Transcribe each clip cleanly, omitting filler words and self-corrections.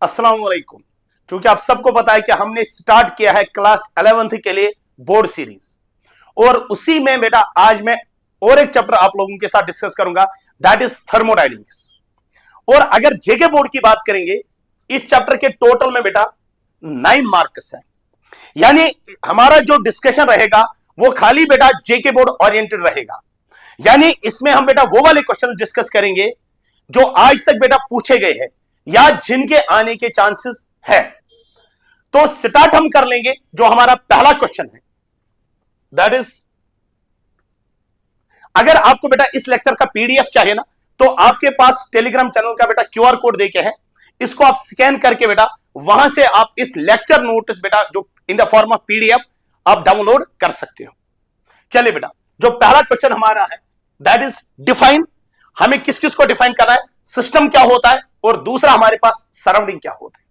अस्सलाम वालेकुम। क्योंकि आप सबको पता है कि हमने स्टार्ट किया है क्लास 11th के लिए बोर्ड सीरीज, और उसी में बेटा आज मैं और एक चैप्टर आप लोगों के साथ डिस्कस करूंगा, दैट इज थर्मोडायनेमिक्स। और अगर जेके बोर्ड की बात करेंगे, इस चैप्टर के टोटल में बेटा 9 मार्क्स हैं। यानी हमारा जो डिस्कशन रहेगा वो खाली बेटा जेके बोर्ड ओरिएंटेड रहेगा। यानी इसमें हम बेटा वो वाले क्वेश्चन डिस्कस करेंगे जो आज तक बेटा पूछे गए हैं या जिनके आने के चांसेस है। तो स्टार्ट हम कर लेंगे। जो हमारा पहला क्वेश्चन है दैट इज, अगर आपको बेटा इस लेक्चर का पीडीएफ चाहिए ना, तो आपके पास टेलीग्राम चैनल का बेटा क्यूआर कोड देके है, इसको आप स्कैन करके बेटा वहां से आप इस लेक्चर नोटिस बेटा जो in the form of PDF आप डाउनलोड कर सकते हो। चलिए बेटा, जो पहला क्वेश्चन हमारा है दैट इज डिफाइन। हमें किस किस को डिफाइन करना है, सिस्टम क्या होता है, और दूसरा हमारे पास सराउंडिंग क्या होता है।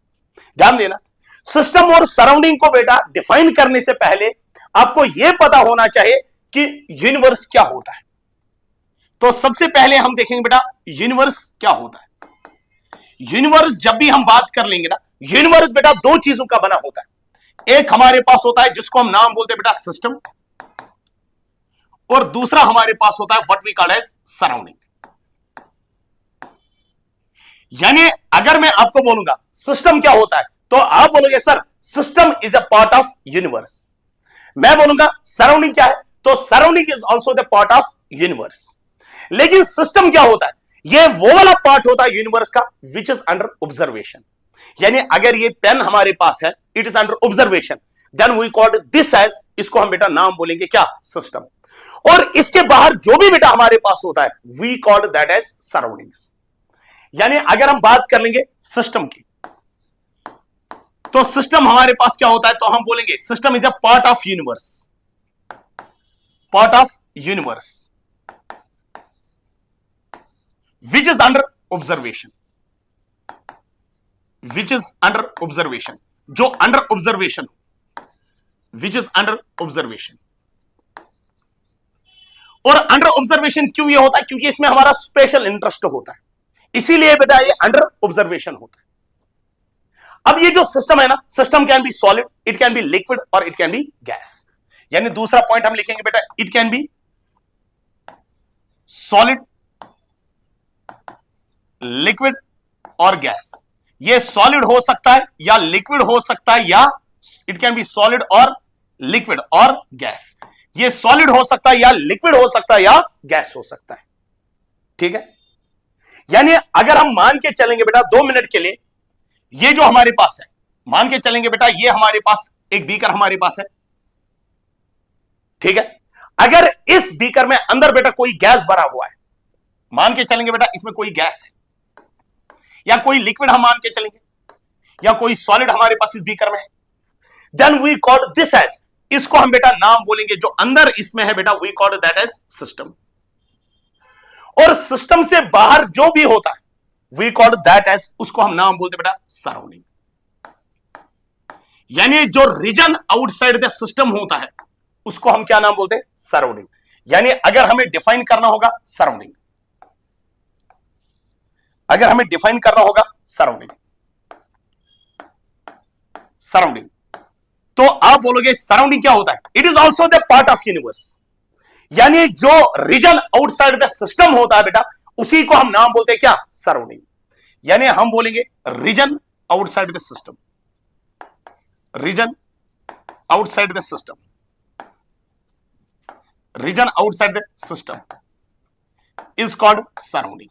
ध्यान देना, सिस्टम और सराउंडिंग को बेटा डिफाइन करने से पहले आपको यह पता होना चाहिए कि यूनिवर्स क्या होता है। तो सबसे पहले हम देखेंगे बेटा यूनिवर्स क्या होता है। यूनिवर्स जब भी हम बात कर लेंगे ना, यूनिवर्स बेटा दो चीजों का बना होता है। एक हमारे पास होता है जिसको हम नाम बोलते हैं बेटा सिस्टम, और दूसरा हमारे पास होता है what we call as surrounding. यानी अगर मैं आपको बोलूंगा सिस्टम क्या होता है, तो आप बोलोगे sir system is a part of universe. मैं बोलूंगा सराउंडिंग क्या है, तो surrounding is also the part of universe. लेकिन सिस्टम क्या होता है, यह वो वाला पार्ट होता है यूनिवर्स का विच इज अंडर ऑब्जर्वेशन। यानी अगर ये पेन हमारे पास है, it is under observation, then we called this as, इसको हम बेटा नाम बोलेंगे क्या, सिस्टम। और इसके बाहर जो भी बेटा हमारे पास होता है we called that as surroundings. यानी अगर हम बात कर लेंगे सिस्टम की, तो सिस्टम हमारे पास क्या होता है, तो हम बोलेंगे system is a part of universe, part of universe which is under observation, which is under observation, जो under observation, which is under observation. और अंडर ऑब्जर्वेशन क्यों ये होता है, क्योंकि इसमें हमारा स्पेशल इंटरेस्ट होता है, इसीलिए बेटा ये अंडर ऑब्जर्वेशन होता है। अब ये जो सिस्टम है ना, system can be solid, it can be liquid, और इट कैन बी गैस। यानी दूसरा पॉइंट हम लिखेंगे बेटा, it can be solid, liquid और गैस। ये सॉलिड हो सकता है या लिक्विड हो सकता है, या इट कैन बी सॉलिड और लिक्विड और गैस। ये सॉलिड हो सकता है या लिक्विड हो सकता है या गैस हो सकता है। ठीक है, यानी अगर हम मान के चलेंगे बेटा 2 मिनट के लिए, ये जो हमारे पास है, मान के चलेंगे बेटा ये हमारे पास एक बीकर हमारे पास है। ठीक है, अगर इस बीकर में अंदर बेटा कोई गैस भरा हुआ है, मान के चलेंगे बेटा इसमें कोई गैस है, या कोई लिक्विड हम मान के चलेंगे, या कोई सॉलिड हमारे पास इस बीकर में है, then we call this as, इसको हम बेटा नाम बोलेंगे जो अंदर इसमें है बेटा, we call that as system. और सिस्टम से बाहर जो भी होता है वी कॉल दैट एज, उसको हम नाम बोलते बेटा सराउंडिंग। यानी जो रीजन आउटसाइड द सिस्टम होता है उसको हम क्या नाम बोलते हैं, सराउंडिंग। यानी अगर हमें डिफाइन करना होगा सराउंडिंग, अगर हमें डिफाइन करना होगा सराउंडिंग, सराउंडिंग, तो आप बोलोगे सराउंडिंग क्या होता है, it is also the part of universe. यानी जो रीजन आउटसाइड द सिस्टम होता है बेटा, उसी को हम नाम बोलते हैं क्या, सराउंडिंग। यानी हम बोलेंगे region outside the system, region outside the system, region outside the system is called surrounding.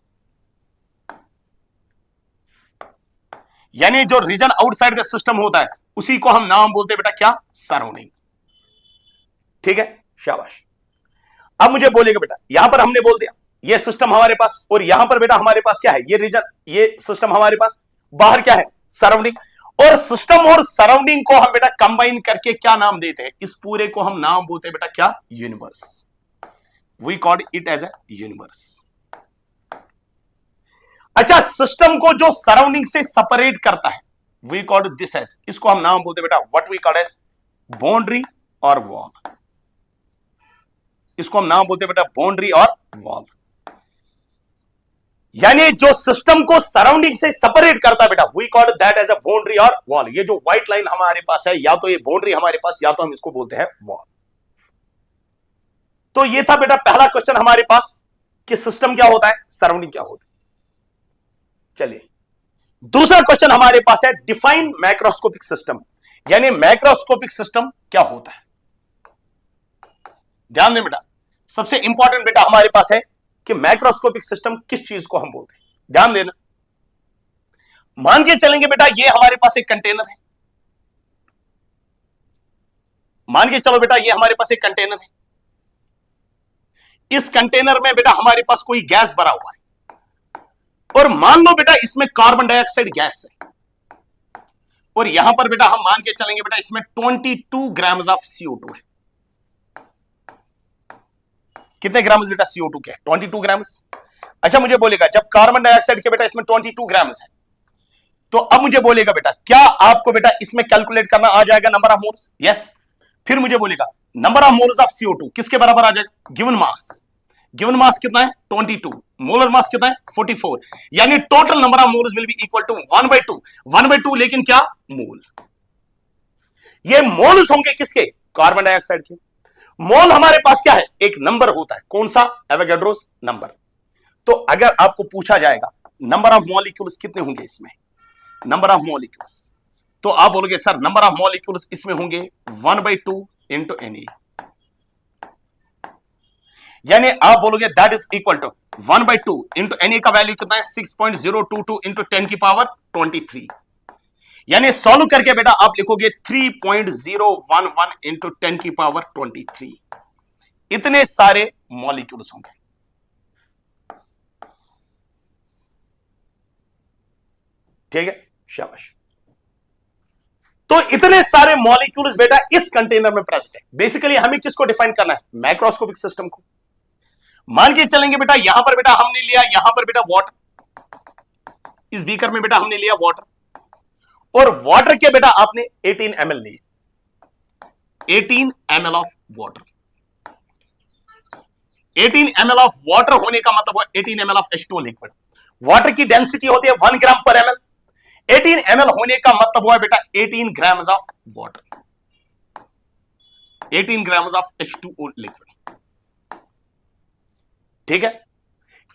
यानी जो रीजन आउटसाइड द सिस्टम होता है उसी को हम नाम बोलते हैं बेटा क्या, सराउंडिंग। ठीक है, शाबाश। अब मुझे बोलिएगा बेटा, यहां पर हमने बोल दिया ये सिस्टम हमारे पास, और यहां पर बेटा हमारे पास क्या है, ये रीजन, ये सिस्टम हमारे पास, बाहर क्या है, सराउंडिंग। और सिस्टम और सराउंडिंग को हम बेटा कंबाइन करके क्या नाम देते हैं, इस पूरे को हम नाम बोलते हैं बेटा क्या, universe. We called it as a universe. अच्छा, सिस्टम को जो सराउंडिंग से सेपरेट करता है वी कॉल्ड दिस एज, इसको हम नाम बोलते हैं बेटा what we called as boundary और वॉल। इसको हम नाम बोलते हैं बेटा बाउंड्री और वॉल। यानी जो सिस्टम को सराउंडिंग से सेपरेट करता है बेटा, we call that as a boundary और वॉल। ये जो व्हाइट लाइन हमारे पास है, या तो ये बाउंड्री हमारे पास, या तो हम इसको बोलते हैं वॉल। तो ये था बेटा पहला क्वेश्चन हमारे पास कि सिस्टम क्या होता है, सराउंडिंग क्या होता है। चलिए दूसरा क्वेश्चन हमारे पास है, डिफाइन मैक्रोस्कोपिक सिस्टम, यानी मैक्रोस्कोपिक सिस्टम क्या होता है। ध्यान दें बेटा, सबसे इंपॉर्टेंट बेटा हमारे पास है कि मैक्रोस्कोपिक सिस्टम किस चीज को हम बोलते हैं। ध्यान देना, मान के चलेंगे बेटा ये हमारे पास एक कंटेनर है, मान के चलो बेटा ये हमारे पास एक कंटेनर है। इस कंटेनर में बेटा हमारे पास कोई गैस भरा हुआ है, और मान लो बेटा इसमें कार्बन डाइऑक्साइड गैस है, और यहां पर बेटा हम मान के चलेंगे बेटा इसमें 22 ग्राम्स ऑफ CO2 है। कितने ग्राम्स बेटा CO2 के? 22 ग्राम्स। अच्छा मुझे बोलेगा जब कार्बन डाइऑक्साइड के बेटा इसमें 22 ग्राम्स है, तो अब मुझे बोलेगा बेटा क्या आपको बेटा इसमें कैलकुलेट करना आ जाएगा नंबर ऑफ मोल्स? यस। फिर मुझे बोलेगा number of moles of CO2 किसके बराबर आ जाएगा? Given mass. गिवन मास कितना है? 22। मोलर मास कितना है? 44। यानी total number of moles will be equal to 1/2। 1/2 लेकिन क्या? मोल। ये मोल्स होंगे किसके? कार्बन डाइऑक्साइड के। मोल हमारे पास क्या है? एक नंबर होता है, कौन सा? Avogadro's number. तो अगर आपको पूछा जाएगा नंबर ऑफ मॉलिक्यूल्स कितने होंगे इसमें, नंबर ऑफ मॉलिक्यूल्स, तो आप बोलोगे सर नंबर ऑफ मॉलिक्यूल्स इसमें होंगे 1/2 इंटू Na, यानी आप बोलोगे that is equal to 1/2 into Na का वैल्यू कितना है? 6.022 इंटू 10 की पावर 23। यानी सॉल्व करके बेटा आप लिखोगे 3.011 इंटू 10 की पावर 23। इतने सारे मॉलिक्यूल्स होंगे। ठीक है, शाबाश। तो इतने सारे मॉलिक्यूल्स बेटा इस कंटेनर में प्रेजेंट है। बेसिकली हमें किसको डिफाइन करना है? मैक्रोस्कोपिक सिस्टम को। मान के चलेंगे बेटा यहां पर बेटा हमने लिया, यहां पर बेटा वाटर, इस बीकर में बेटा हमने लिया वाटर, और वाटर के बेटा आपने 18 ml लिए, 18 ml of water. 18 ml of water होने का मतलब 18 ml of H2O liquid. Water की डेंसिटी होती है 1 ग्राम पर ml। 18 ml होने का मतलब हुआ बेटा 18 grams of water, 18 grams of H2O liquid. ठीक है,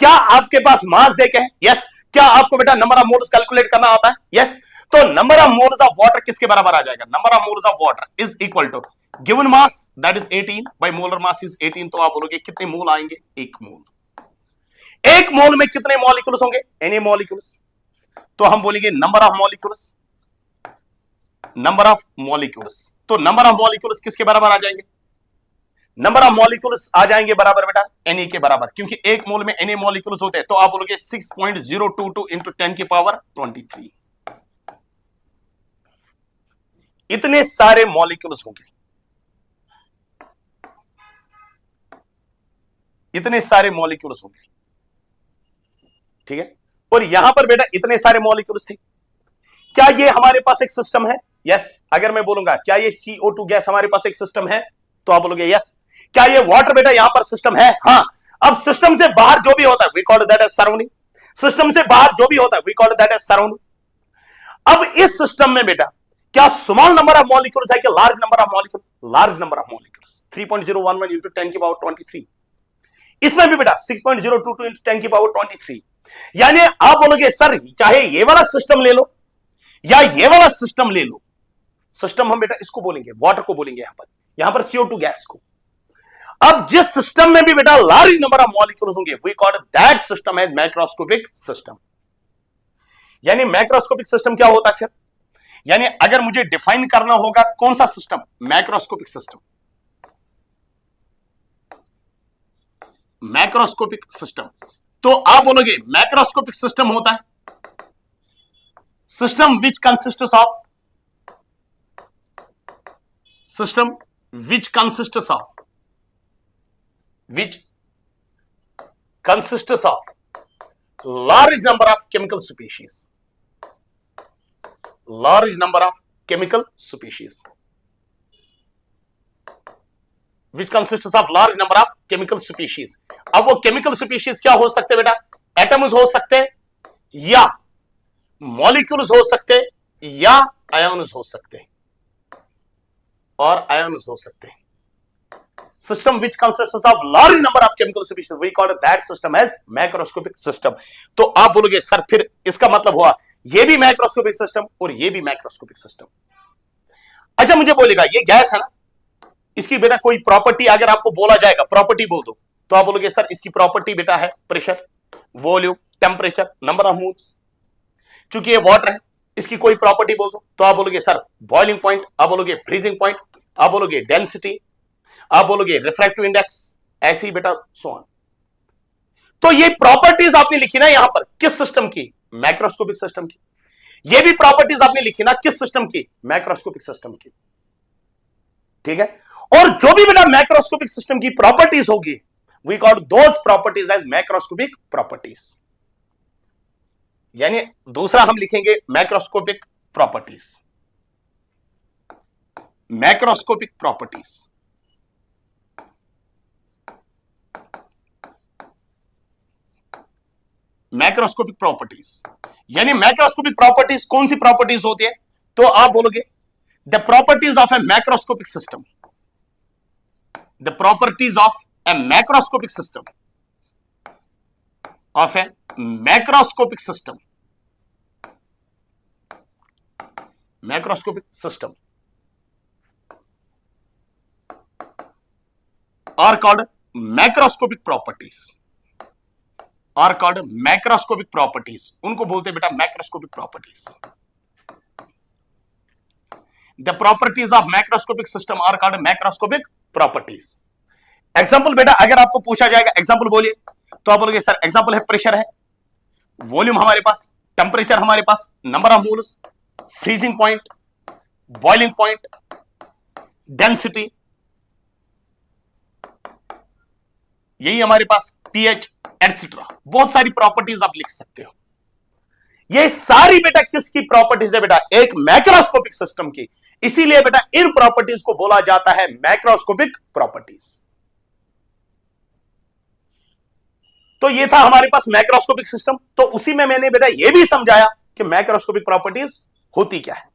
क्या आपके पास मास देखे हैं? यस। क्या आपको बेटा नंबर ऑफ मोल्स कैलकुलेट करना आता है? यस। तो number of moles of water किसके बराबर आ जाएगा? Number of moles of water is equal to given mass that is 18 by molar mass is 18। तो आप बोलोगे कितने मोल आएंगे? 1 मोल। 1 मोल में कितने मॉलिक्यूल्स होंगे? Na molecules. तो हम बोलेंगे number of molecules, number of molecules. तो नंबर ऑफ मॉलिक्यूल्स किसके बराबर आ जाएंगे? नंबर ऑफ मॉलिक्यूल्स आ जाएंगे बराबर बेटा Na के बराबर, क्योंकि 1 मोल में Na मॉलिक्यूल्स होते हैं। तो आप बोलोगे 6.022 इंटू 10 की पावर 23। इतने सारे मॉलिक्यूल्स होंगे, इतने सारे मॉलिक्यूल्स होंगे। ठीक है, और यहां पर बेटा इतने सारे मॉलिक्यूल्स थे। क्या ये हमारे पास एक सिस्टम है? यस। अगर मैं बोलूंगा क्या ये CO2 गैस हमारे पास एक सिस्टम है, तो आप बोलोगे यस। क्या ये वाटर बेटा यहां पर सिस्टम है? हाँ। अब सिस्टम से बाहर जो भी होता है we call that as surrounding. System से बाहर जो भी होता है we call that as surrounding. अब इस सिस्टम में बेटा क्या स्मॉल नंबर ऑफ मॉलिक्यूल्स है कि large number of molecules? Large number of molecules, 3.011 into 10 की पावर 23। इसमें भी बेटा 6.022 इंटू 10 की पावर 23। यानी आप बोलोगे सर चाहे ये वाला सिस्टम ले लो या ये वाला सिस्टम ले लो, सिस्टम हम बेटा इसको बोलेंगे, वाटर को बोलेंगे, यहां पर CO2 गैस को। अब जिस सिस्टम में भी बेटा लार्ज नंबर ऑफ मॉलिक्यूल्स होंगे we call that system as macroscopic system. यानी मैक्रोस्कोपिक सिस्टम क्या होता है फिर? यानी अगर मुझे डिफाइन करना होगा कौन सा system, macroscopic system, macroscopic system, तो आप बोलोगे मैक्रोस्कोपिक सिस्टम होता है system which consists of, system which consists of, which consists of large number of chemical species, large number of chemical species, which consists of large number of chemical species। अब वो chemical species क्या हो सकते हैं बेटा? Atoms हो सकते हैं, या मॉलिक्यूल्स हो सकते हैं, या आयन्स हो सकते हैं, और आयन्स हो सकते हैं। System which consists of large number of chemical species, we call that system as macroscopic system। तो आप बोलोगे सर फिर इसका मतलब हुआ ये भी मैक्रोस्कोपिक सिस्टम और ये भी मैक्रोस्कोपिक सिस्टम। अच्छा मुझे बोलेगा ये गैस है ना, इसकी बेटा कोई प्रॉपर्टी अगर आपको बोला जाएगा, प्रॉपर्टी बोल दो, तो आप बोलोगे सर इसकी प्रॉपर्टी बेटा है pressure, volume, temperature, number of moles. चूंकि ये वाटर है, इसकी कोई प्रॉपर्टी बोल दो, तो आप बोलोगे सर बॉइलिंग पॉइंट, आप बोलोगे फ्रीजिंग पॉइंट, आप बोलोगे डेंसिटी, आप बोलोगे रिफ्रैक्टिव इंडेक्स, ऐसे ही बेटा सो ऑन। तो ये प्रॉपर्टीज आपने लिखी ना यहां पर किस सिस्टम की, मैक्रोस्कोपिक सिस्टम की। ये भी प्रॉपर्टीज आपने लिखी ना किस सिस्टम की, मैक्रोस्कोपिक सिस्टम की। ठीक है, और जो भी बेटा मैक्रोस्कोपिक सिस्टम की प्रॉपर्टीज होगी, we call those properties as macroscopic properties. यानी दूसरा हम लिखेंगे macroscopic properties, macroscopic properties. Macroscopic properties यानी मैक्रोस्कोपिक प्रॉपर्टीज कौन सी प्रॉपर्टीज होती है, तो आप बोलोगे the properties of a macroscopic system, the properties of a macroscopic system, of a macroscopic system, macroscopic system are called macroscopic properties, are called macroscopic properties. उनको बोलते हैं बेटा macroscopic properties. The properties of macroscopic system are called macroscopic properties. Example बेटा अगर आपको पूछा जाएगा example बोलिए, तो आप बोलोगे सर एग्जांपल है प्रेशर है, वॉल्यूम हमारे पास, टेम्परेचर हमारे पास, number of moles, freezing point, boiling point, density, यही हमारे पास पीएच एटसेट्रा। बहुत सारी प्रॉपर्टीज आप लिख सकते हो। ये सारी बेटा किसकी प्रॉपर्टीज है बेटा, एक मैक्रोस्कोपिक सिस्टम की। इसीलिए बेटा इन प्रॉपर्टीज को बोला जाता है मैक्रोस्कोपिक प्रॉपर्टीज। तो ये था हमारे पास मैक्रोस्कोपिक सिस्टम। तो उसी में मैंने बेटा ये भी समझाया कि मैक्रोस्कोपिक प्रॉपर्टीज होती क्या है,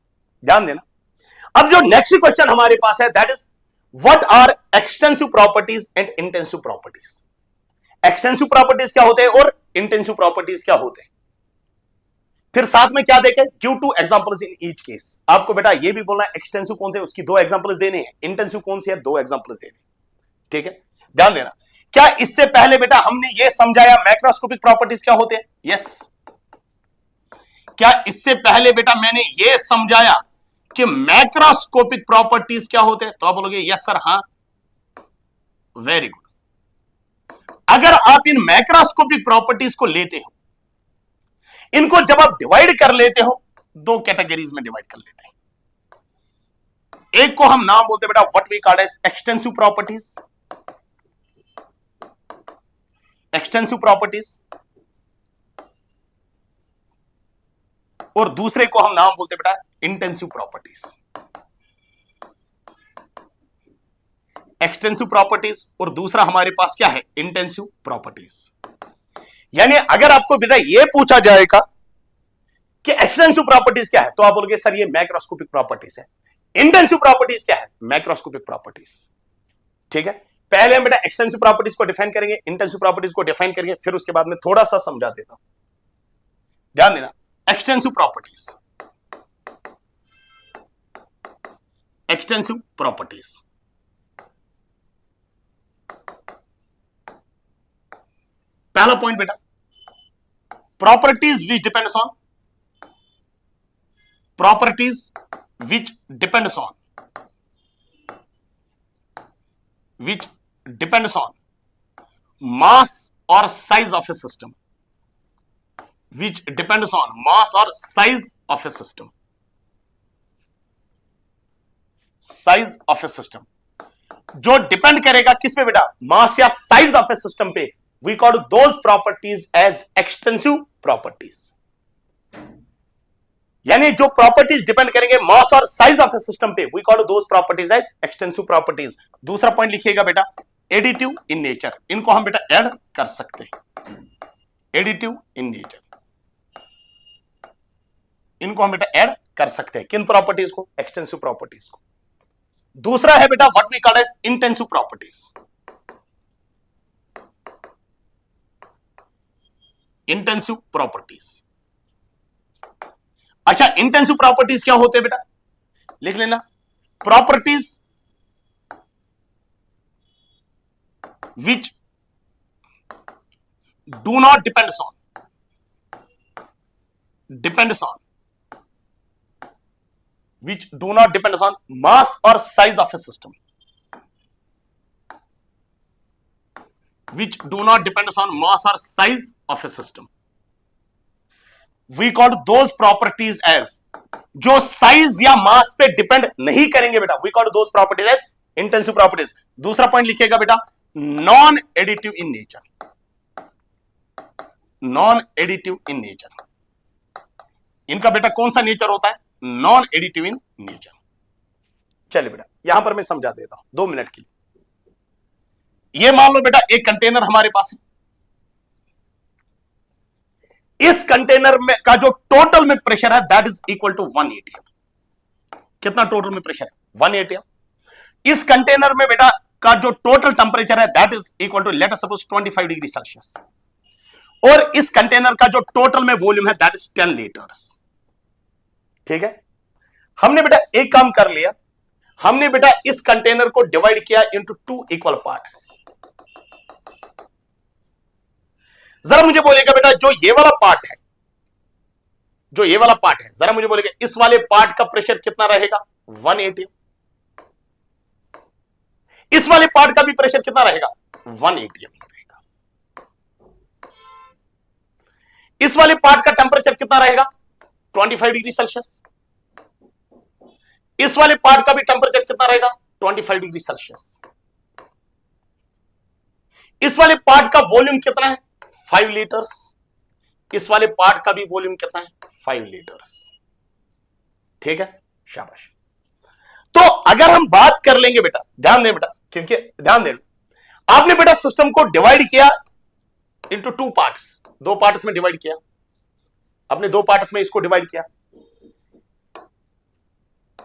ध्यान देना। अब जो नेक्स्ट क्वेश्चन हमारे पास है that is what are extensive properties and intensive properties. Extensive properties क्या होते हैं और इंटेंसिव प्रॉपर्टीज क्या होते हैं, फिर साथ में क्या देखें, give to examples in each case. आपको बेटा ये भी बोलना है एक्सटेंसिव कौन से, उसकी 2 एग्जांपल्स देने हैं, इंटेंसिव कौन सी है, 2 एग्जांपल्स देने। ठीक है, ध्यान देना। क्या इससे पहले बेटा हमने ये समझाया मैक्रोस्कोपिक प्रॉपर्टीज क्या होते हैं, यस। क्या इससे पहले बेटा मैंने ये समझाया कि मैक्रोस्कोपिक प्रॉपर्टीज क्या होते हैं, तो आप बोलोगे यस सर, हां, वेरी गुड। अगर आप इन मैक्रोस्कोपिक प्रॉपर्टीज को लेते हो, इनको जब आप डिवाइड कर लेते हो, 2 कैटेगरीज में डिवाइड कर लेते हैं। एक को हम नाम बोलते हैं बेटा what we call as extensive properties, extensive properties, और दूसरे को हम नाम बोलते हैं बेटा इंटेंसिव प्रॉपर्टीज। एक्सटेंसिव प्रॉपर्टीज और दूसरा हमारे पास क्या है, इंटेंसिव प्रॉपर्टीज। यानी अगर आपको बेटा ये पूछा जाएगा कि एक्सटेंसिव प्रॉपर्टीज क्या है, तो आप बोलोगे सर ये मैक्रोस्कोपिक प्रॉपर्टीज है। इंटेंसिव प्रॉपर्टीज क्या है, मैक्रोस्कोपिक प्रॉपर्टीज। ठीक है, पहले हम बेटा एक्सटेंसिव प्रॉपर्टीज को डिफाइन करेंगे, इंटेंसिव प्रॉपर्टीज को डिफाइन करेंगे, फिर उसके बाद में थोड़ा सा समझा देता हूं, ध्यान देना। Extensive properties, extensive properties. पहला पॉइंट बेटा properties which depends on, properties which depends on, which depends on mass or size of a system, which depends on mass or size of a system, size of a system। जो depend करेगा किस पे बेटा, मास या size of a system पे, we call those properties as extensive properties। यानी जो properties depend करेंगे मास और साइज ऑफ ए सिस्टम पे, we call those properties as extensive properties. दूसरा पॉइंट लिखिएगा बेटा एडिटिव इन नेचर, इनको हम बेटा ऐड कर सकते हैं। Additive in nature. इनको हम बेटा ऐड कर सकते हैं, किन प्रॉपर्टीज को? एक्सटेंसिव प्रॉपर्टीज को। दूसरा है बेटा what we call as intensive properties. Intensive properties. अच्छा, इंटेंसिव प्रॉपर्टीज क्या होते हैं बेटा? लिख लेना, properties which do not depends on which do not depends on mass or size of a system, which do not depends on mass or size of a system, we call those properties as, जो size या मास पे depend नहीं करेंगे बेटा, we call those properties as intensive properties। दूसरा point लिखिएगा बेटा, non additive in nature. Non additive in nature, इनका बेटा कौन सा नेचर होता है? Non additive in nature. चलिए बेटा यहां पर मैं समझा देता हूं 2 मिनट के लिए। ये मान लो बेटा एक कंटेनर हमारे पास है, इस कंटेनर में का जो टोटल में प्रेशर है that is equal to 1 atm। कितना टोटल में प्रेशर है? 1 atm। इस कंटेनर में बेटा का जो टोटल टेंपरेचर है that is equal to let us suppose 25 degree Celsius, और इस कंटेनर का जो टोटल में वॉल्यूम है दैट इज 10 लीटर्स। ठीक है, हमने बेटा एक काम कर लिया, हमने बेटा इस कंटेनर को डिवाइड किया इनटू 2 इक्वल पार्ट्स। जरा मुझे बोलेगा बेटा जो ये वाला पार्ट है, जो ये वाला पार्ट है, जरा मुझे बोलेगा इस वाले पार्ट का प्रेशर कितना रहेगा? 1 atm। इस वाले पार्ट का भी प्रेशर कितना रहेगा? 1 atm रहेगा। इस वाले पार्ट का टेंपरेचर कितना रहेगा? 25 डिग्री सेल्सियस। इस वाले पार्ट का भी टेंपरेचर कितना रहेगा? 25 डिग्री सेल्सियस। इस वाले पार्ट का वॉल्यूम कितना है? 5 लीटर्स। इस वाले पार्ट का भी वॉल्यूम कितना है? 5 लीटर्स। ठीक है, शाबाश। तो अगर हम बात कर लेंगे बेटा, ध्यान दें बेटा, क्योंकि ध्यान दें, आपने बेटा सिस्टम को डिवाइड किया इनटू 2 पार्ट्स, 2 पार्ट्स में डिवाइड किया, आपने 2 पार्ट्स में इसको डिवाइड किया।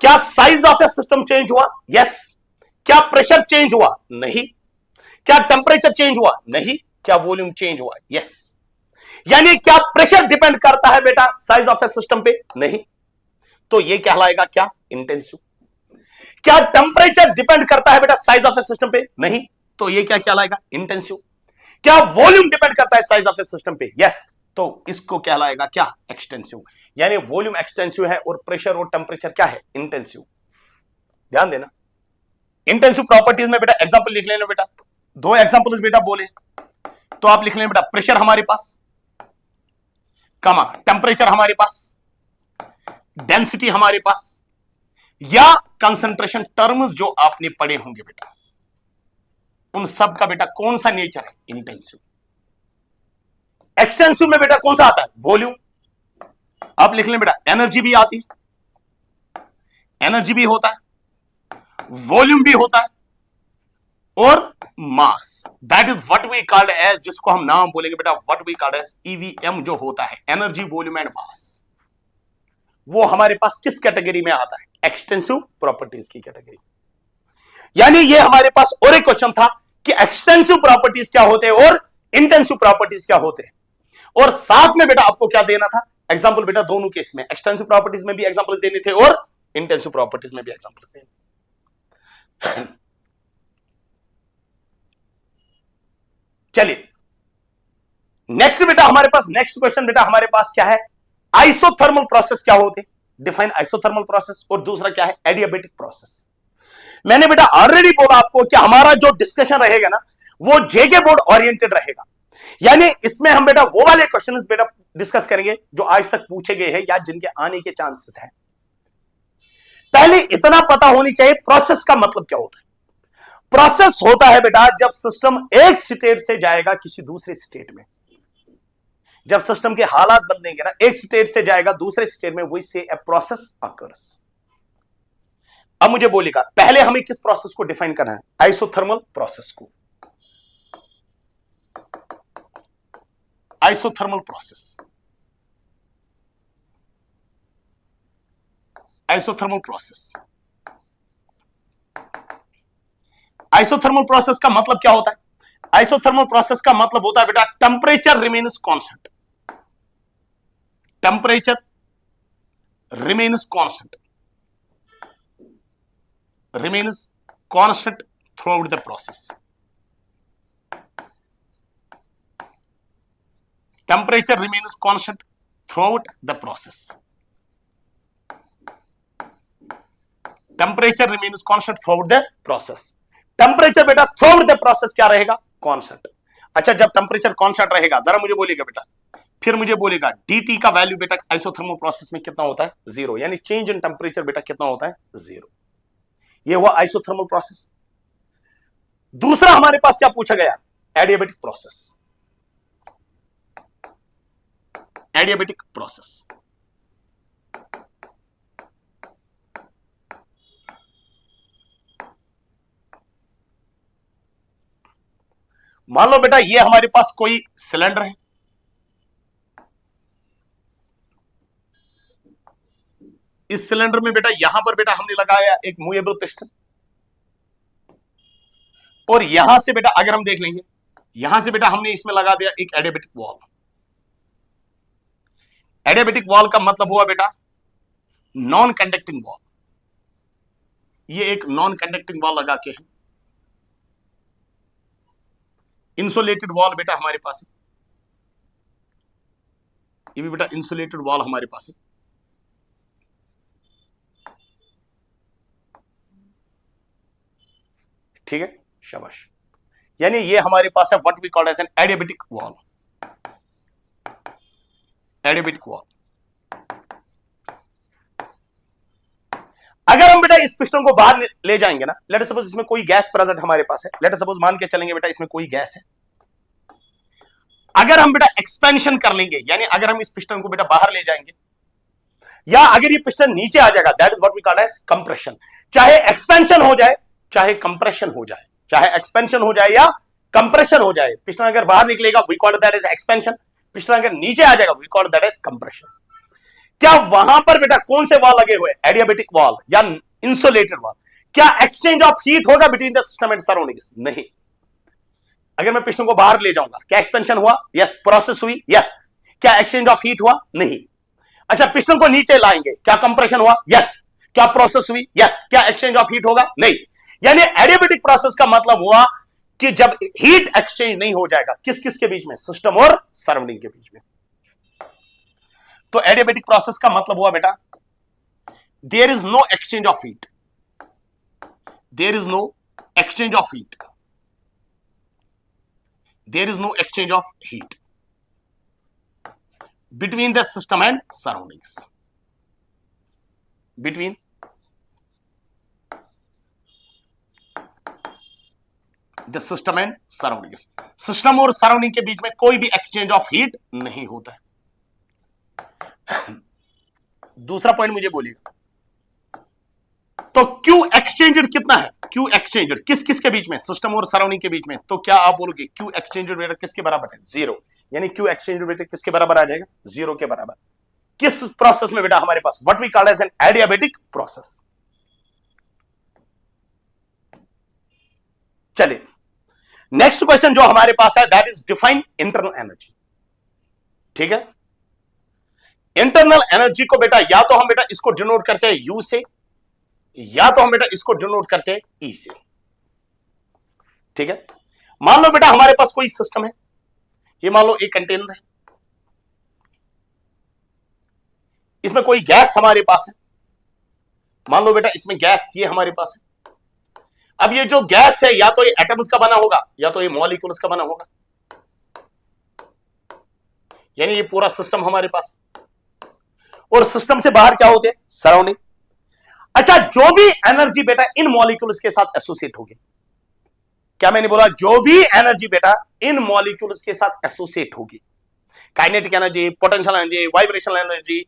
क्या size of a system change हुआ? यस। क्या प्रेशर चेंज हुआ? नहीं। क्या टेंपरेचर चेंज हुआ? नहीं। क्या वॉल्यूम चेंज हुआ? यस। यानी क्या प्रेशर डिपेंड करता है बेटा साइज ऑफ ए सिस्टम पे? नहीं। तो ये कहलाएगा क्या? इंटेंसिव। क्या टेंपरेचर डिपेंड करता है बेटा साइज ऑफ ए सिस्टम पे? नहीं। तो ये क्या कहलाएगा? इंटेंसिव। क्या वॉल्यूम डिपेंड करता है साइज ऑफ ए सिस्टम पे? यस। तो इसको कहलाएगा क्या? एक्सटेंसिव। यानी वॉल्यूम एक्सटेंसिव है और प्रेशर और टेंपरेचर क्या है? इंटेंसिव। ध्यान देना, इंटेंसिव प्रॉपर्टीज में बेटा एग्जांपल लिख लेना बेटा, 2 एग्जांपल्स बेटा बोले तो आप लिख लेना बेटा, प्रेशर हमारे पास, कमा टेंपरेचर हमारे पास, डेंसिटी हमारे पास, या कंसंट्रेशन टर्म्स जो आपने पढ़े होंगे बेटा, उन सब का बेटा कौन सा नेचर है? इंटेंसिव। एक्सटेंसिव में बेटा कौन सा आता है? वॉल्यूम। आप लिख लें बेटा, एनर्जी भी आती है, एनर्जी भी होता है, वॉल्यूम भी होता है, और mass, that is what we called as, जिसको हम नाम बोलेंगे बेटा what we called as EVM, जो होता है एनर्जी वॉल्यूम एंड मास, वो हमारे पास किस कैटेगरी में आता है? एक्सटेंसिव प्रॉपर्टीज की कैटेगरी। यानी ये हमारे पास और एक क्वेश्चन था कि एक्सटेंसिव प्रॉपर्टीज क्या होते हैं और इंटेंसिव प्रॉपर्टीज क्या होते हैं, और साथ में बेटा आपको क्या देना था? एग्जांपल बेटा दोनों केस में, एक्सटेंसिव प्रॉपर्टीज में भी एग्जांपल्स देने थे और इंटेंसिव प्रॉपर्टीज में भी एग्जांपल्स देने। चलिए नेक्स्ट बेटा हमारे पास, नेक्स्ट क्वेश्चन बेटा हमारे पास क्या है? आइसोथर्मल प्रोसेस क्या होते हैं? Define isothermal process. और दूसरा क्या है? Adiabatic process. मैंने बेटा ऑलरेडी बोला आपको कि हमारा जो डिस्कशन रहेगा ना वो जेके बोर्ड ओरिएंटेड रहेगा, यानी इसमें हम बेटा वो वाले क्वेश्चंस बेटा डिस्कस करेंगे जो आज तक पूछे गए हैं या जिनके आने के चांसेस हैं। पहले इतना पता होनी चाहिए प्रोसेस का मतलब क्या होता है। प्रोसेस होता है बेटा जब सिस्टम एक स्टेट से जाएगा किसी दूसरे स्टेट में, जब सिस्टम के हालात बदलेंगे ना, एक स्टेट से जाएगा दूसरे स्टेट में, वी से अ प्रोसेस अकर्स। अब मुझे बोलेगा पहले हमें किस प्रोसेस को डिफाइन करना है? आइसोथर्मल प्रोसेस को। Isothermal process, isothermal process. Isothermal process का मतलब क्या होता है? आइसोथर्मल प्रोसेस का मतलब होता है बेटा temperature remains constant, temperature remains constant, remains constant throughout the process. Temperature remains constant throughout the process. Temperature remains constant throughout the process. Temperature बेटा थ्रू द प्रोसेस क्या रहेगा? कांस्टेंट। अच्छा, जब टेम्परेचर कांस्टेंट रहेगा, जरा मुझे बोलिएगा बेटा, फिर मुझे बोलेगा dt का वैल्यू बेटा आइसोथर्मल प्रोसेस में कितना होता है? जीरो। यानी चेंज इन टेम्परेचर बेटा कितना होता है? जीरो। ये हुआ आइसोथर्मल प्रोसेस। दूसरा हमारे पास क्या पूछा गया? Adiabatic process, adiabatic process. मान लो बेटा ये हमारे पास कोई सिलेंडर है, इस सिलेंडर में बेटा यहां पर बेटा हमने लगाया एक मूवेबल पिस्टन, और यहां से बेटा अगर हम देख लेंगे, यहां से बेटा हमने इसमें लगा दिया एक एडियाबेटिक वॉल। एडियाबेटिक वॉल का मतलब हुआ बेटा नॉन कंडक्टिंग वॉल। ये एक नॉन कंडक्टिंग वॉल लगा के है। इंसुलेटेड वॉल बेटा हमारे पास है, ये भी बेटा इंसुलेटेड वॉल हमारे पास है। ठीक है, शाबाश। यानी ये हमारे पास है what we call as an adiabatic wall, adiabatic wall. अगर हम बेटा इस पिस्टन को बाहर ले जाएंगे ना, लेट अस सपोज इसमें कोई गैस प्रेजेंट हमारे पास है, लेट अस सपोज मान के चलेंगे बेटा इसमें कोई गैस है। अगर हम बेटा एक्सपेंशन कर लेंगे, यानी अगर हम इस पिस्टन को बेटा बाहर ले जाएंगे, या अगर ये पिस्टन नीचे आ जाएगा, that is what we call as compression. चाहे एक्सपेंशन हो जाए चाहे कंप्रेशन हो जाए, चाहे एक्सपेंशन हो जाए या कंप्रेशन हो जाए, पिस्टन अगर बाहर निकलेगा we call that is expansion, piston अगर नीचे आ जाएगा we call that is compression. क्या वहां पर बेटा कौन से वॉल लगे हुए? एडियाबेटिक वॉल या इंसुलेटेड वॉल। क्या एक्सचेंज ऑफ हीट होगा between the system and surroundings? नहीं। अगर मैं पिस्टन को बाहर ले जाऊंगा, क्या एक्सपेंशन हुआ? यस। प्रोसेस हुई? यस। क्या एक्सचेंज ऑफ हीट हुआ? नहीं। अच्छा, पिस्टन को नीचे लाएंगे, क्या कंप्रेशन हुआ? यस। क्या प्रोसेस हुई? यस। क्या एक्सचेंज ऑफ हीट होगा? नहीं। यानी एडियाबेटिक प्रोसेस का मतलब हुआ कि जब हीट एक्सचेंज नहीं हो जाएगा, किस किस के बीच में? सिस्टम और सराउंडिंग के बीच में। तो एडियाबेटिक प्रोसेस का मतलब हुआ बेटा there is no exchange of heat, there is no exchange of heat, there is no exchange of heat between the system and surroundings, between the system and surroundings. System और surrounding के बीच में कोई भी एक्सचेंज ऑफ हीट नहीं होता है। दूसरा पॉइंट मुझे बोलिएगा, तो क्यू एक्सचेंजर कितना है? क्यू एक्सचेंजर किस किस के बीच में? सिस्टम और सराउंडिंग के बीच में। तो क्या आप बोलोगे क्यू एक्सचेंजर बेटा किसके बराबर है? जीरो। यानी क्यू एक्सचेंजर बेटा किसके बराबर आ जाएगा? जीरो के बराबर। किस प्रोसेस में बेटा? हमारे पास what we call as an adiabatic process. चलिए नेक्स्ट क्वेश्चन जो हमारे पास है that is define internal energy. ठीक है, इंटरनल एनर्जी को बेटा या तो हम बेटा इसको डिनोट करते हैं यू से, या तो हम बेटा इसको डिनोट करते हैं ई से। ठीक है, मान लो बेटा हमारे पास कोई सिस्टम है, ये मान लो एक कंटेनर है, इसमें कोई गैस हमारे पास है, मान लो बेटा इसमें गैस ये हमारे पास है। अब ये जो गैस है या तो ये एटम्स का बना होगा या तो ये मॉलिक्यूल्स का बना होगा, यानी ये पूरा सिस्टम हमारे पास, और सिस्टम से बाहर क्या होते हैं? सराउंडिंग। अच्छा, जो भी एनर्जी बेटा इन मॉलिक्यूल्स के साथ एसोसिएट होगी, क्या मैंने बोला? जो भी एनर्जी बेटा इन मॉलिक्यूल्स के साथ एसोसिएट होगी, kinetic energy, potential energy, vibrational energy,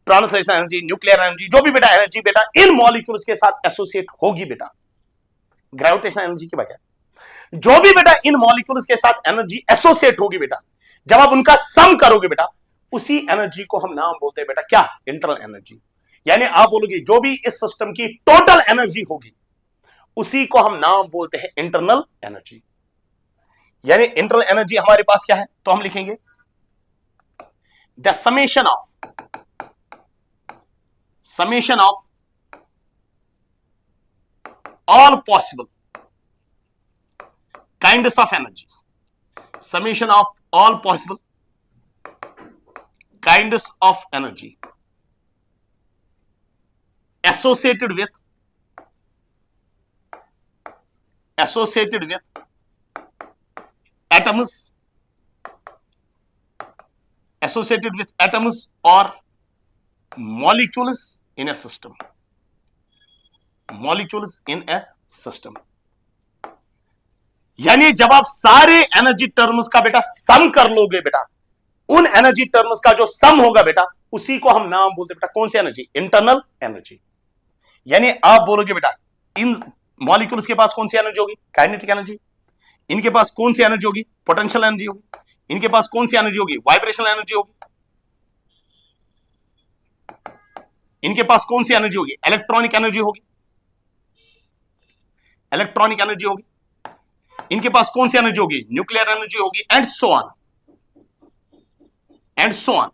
translation energy, nuclear energy, जो भी बेटा एनर्जी बेटा इन मॉलिक्यूल्स के साथ एसोसिएट होगी बेटा, ग्रेविटेशनल एनर्जी के बगैर जो भी बेटा इन मॉलिक्यूल्स के साथ एनर्जी एसोसिएट होगी बेटा, जब आप उनका सम करोगे बेटा, उसी एनर्जी को हम नाम बोलते हैं बेटा क्या, इंटरनल एनर्जी। यानी आप बोलोगे जो भी इस सिस्टम की टोटल एनर्जी होगी उसी को हम नाम बोलते हैं इंटरनल एनर्जी। यानी इंटरनल एनर्जी हमारे पास क्या है, तो हम लिखेंगे the summation of all possible kinds of energies, summation of all possible kinds of energy associated with atoms, or molecules in a system, यानी जब आप सारे एनर्जी टर्म्स का बेटा सम कर लोगे बेटा, उन एनर्जी टर्म्स का जो सम होगा बेटा उसी को हम नाम बोलते बेटा कौन सी एनर्जी, इंटरनल एनर्जी। यानी आप बोलोगे बेटा इन मॉलिक्यूल्स के पास कौन सी एनर्जी होगी, काइनेटिक एनर्जी। इनके पास कौन सी एनर्जी होगी, पोटेंशियल एनर्जी होगी। इनके पास कौन सी एनर्जी होगी, वाइब्रेशनल एनर्जी होगी। इनके पास कौन सी एनर्जी होगी, इलेक्ट्रॉनिक एनर्जी होगी। इनके पास कौन सी एनर्जी होगी, न्यूक्लियर एनर्जी होगी, एंड सो ऑन।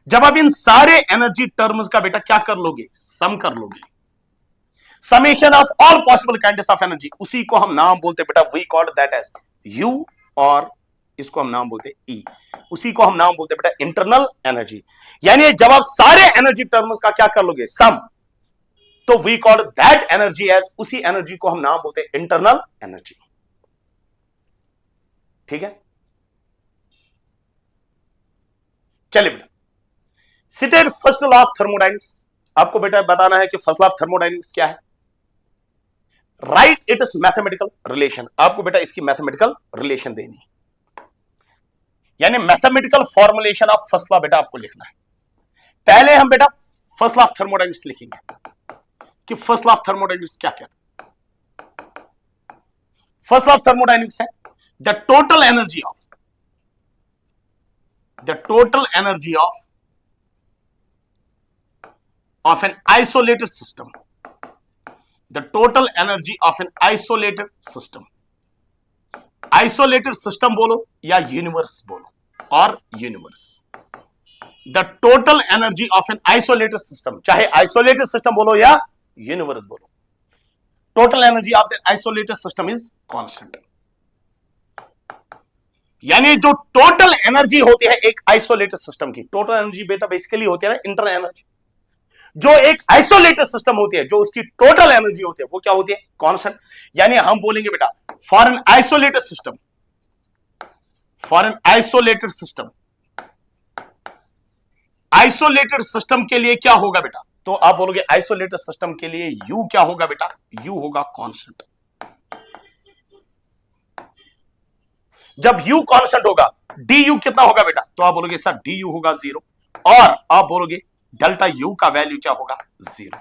जब आप इन सारे एनर्जी टर्म्स का बेटा क्या कर लोगे, सम कर लोगे, summation of all possible kinds of energy, उसी को हम नाम बोलते बेटा we called that as U, और इसको हम नाम बोलते ई, उसी को हम नाम बोलते बेटा इंटरनल एनर्जी। यानी जब आप सारे एनर्जी टर्म्स का क्या कर लोगे, सम, तो we called that energy as, उसी एनर्जी को हम नाम बोलते हैं इंटरनल एनर्जी। ठीक है, चलिए बेटा, seated first law of thermodynamics, आपको बेटा बताना है कि फर्स्ट लॉ ऑफ थर्मोडाइनमिक्स क्या है। Right it is mathematical relation, आपको बेटा इसकी मैथमेटिकल रिलेशन देनी, यानी mathematical formulation of first law बेटा आपको लिखना है। पहले हम बेटा फर्स्ट लॉ ऑफ थर्मोडाइनमिक्स लिखेंगे कि फर्स्ट लॉ ऑफ थर्मोडाइनमिक्स क्या कहता है। फर्स्ट लॉ ऑफ थर्मोडाइनमिक्स है the total energy of N isolated system, the total energy of N isolated system. Isolated system बोलो या यूनिवर्स बोलो, और universe, the total energy of N isolated system, चाहे isolated system बोलो या universe बोलो, total energy of the isolated system is constant. यानी जो टोटल एनर्जी होती है एक आइसोलेटेड सिस्टम की, टोटल एनर्जी बेटा बेसिकली होती है ना इंटरनल एनर्जी। जो एक आइसोलेटेड सिस्टम होती है, जो उसकी टोटल एनर्जी होती है वो क्या होती है, कांस्टेंट। यानी हम बोलेंगे बेटा फॉर एन आइसोलेटेड सिस्टम के लिए क्या होगा बेटा, तो आप बोलोगे आइसोलेटेड सिस्टम के लिए यू क्या होगा बेटा, यू होगा कांस्टेंट। जब यू कांस्टेंट होगा डी यू कितना होगा बेटा, तो आप बोलोगे सर डी यू होगा 0, और आप बोलोगे डेल्टा यू का वैल्यू क्या होगा, 0।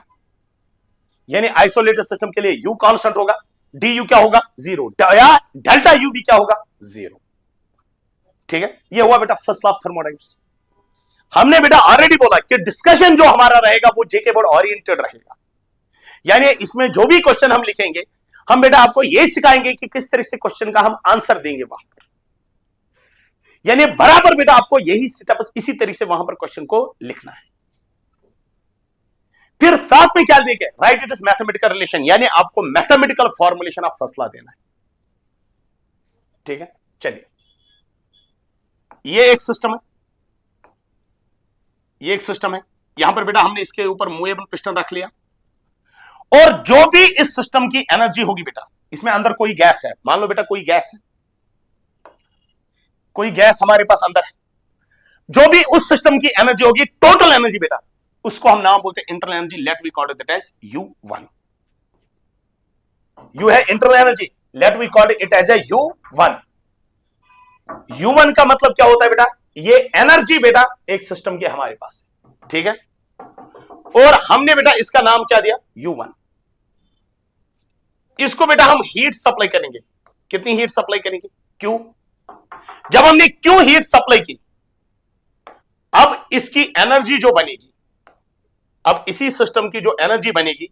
यानी आइसोलेटेड सिस्टम के लिए यू कांस्टेंट होगा, डी यू क्या होगा, 0, या डेल्टा यू भी क्या होगा, 0। ठीक है, ये हुआ बेटा फर्स्ट लॉ ऑफ थर्मोडाइनमिक्स। हमने बेटा ऑलरेडी बोला कि डिस्कशन जो हमारा रहेगा वो जेके बोर्ड ओरिएंटेड रहेगा, यानी इसमें जो भी क्वेश्चन हम लिखेंगे हम बेटा आपको यह सिखाएंगे कि किस तरह से क्वेश्चन का हम आंसर देंगे वहां पर। यानी बराबर बेटा आपको यही सेटअप इसी तरीके से वहां पर क्वेश्चन को लिखना है। फिर साथ में क्या देंगे, right it is mathematical relation, यानी आपको mathematical formulation of first law देना है। ठीक है, चलिए ये एक सिस्टम है, यहां पर बेटा हमने इसके ऊपर मूवेबल पिस्टन रख लिया, और जो भी इस सिस्टम की एनर्जी होगी बेटा, इसमें अंदर कोई गैस है, मान लो बेटा कोई गैस हमारे पास अंदर है, जो भी उस सिस्टम की एनर्जी होगी टोटल एनर्जी बेटा, उसको हम नाम बोलते हैं internal energy. Let we call it as U1। U है internal energy, let we call it as A U1। U1 का मतलब क्या होता है बेटा, ये एनर्जी बेटा एक सिस्टम की हमारे पास है, ठीक है, और हमने बेटा इसका नाम क्या दिया, U1। इसको बेटा हम हीट सप्लाई करेंगे, कितनी हीट सप्लाई करेंगे, Q। जब हमने क्यू हीट सप्लाई की, अब इसकी एनर्जी जो बनेगी, अब इसी सिस्टम की जो एनर्जी बनेगी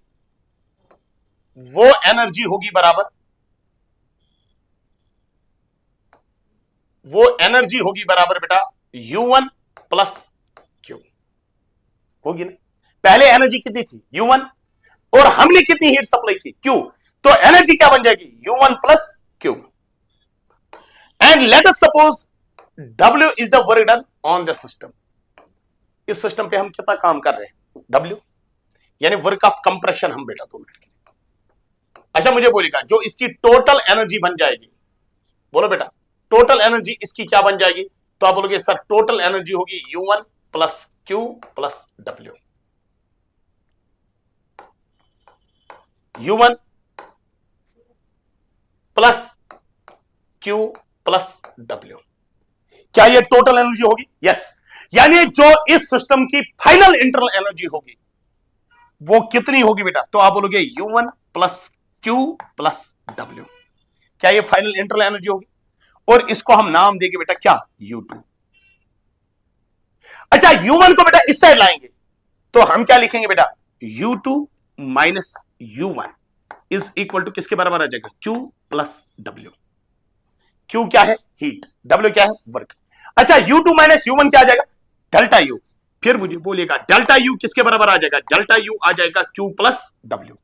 वो एनर्जी होगी बराबर, वो एनर्जी होगी बराबर बेटा U1 प्लस Q होगी ना। पहले एनर्जी कितनी थी U1 और हमने कितनी हीट सप्लाई की Q, तो एनर्जी क्या बन जाएगी U1 plus Q। And let us suppose W is the work done on the system. इस सिस्टम पे हम कितना काम कर रहे हैं W, यानी वर्क ऑफ कंप्रेशन हम बेटा 2 मिनट के। अच्छा मुझे बोलिएगा जो इसकी टोटल एनर्जी बन जाएगी, बोलो बेटा टोटल एनर्जी इसकी क्या बन जाएगी, तो आप बोलोगे सर टोटल एनर्जी होगी U1 plus Q plus W। U1 plus Q plus W, क्या ये टोटल एनर्जी होगी? यस। यानी जो इस सिस्टम की फाइनल इंटरनल एनर्जी होगी वो कितनी होगी बेटा, तो आप बोलोगे U1 plus Q plus W। क्या ये फाइनल इंटरनल एनर्जी होगी? और इसको हम नाम देंगे बेटा क्या U2। अच्छा U1 को बेटा इस साइड लाएंगे तो हम क्या लिखेंगे बेटा U2 minus U1 is equal to किसके बराबर आ जाएगा Q प्लस W। Q क्या है हीट, W क्या है वर्क। अच्छा U2 माइनस U1 क्या आ जाएगा डेल्टा U। फिर मुझे बोलिएगा डेल्टा U किसके बराबर आ जाएगा, डेल्टा U आ जाएगा Q प्लस W।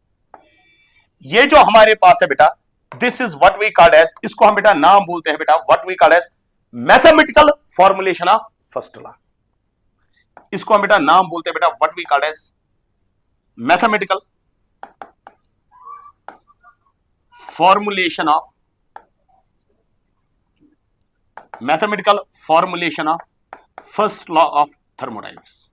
ये जो हमारे पास है बेटा this is what we called as, इसको हम बेटा नाम बोलते हैं बेटा what we called as mathematical formulation of first law. इसको हम बेटा नाम बोलते हैं बेटा what we called as mathematical formulation of first law of thermodynamics.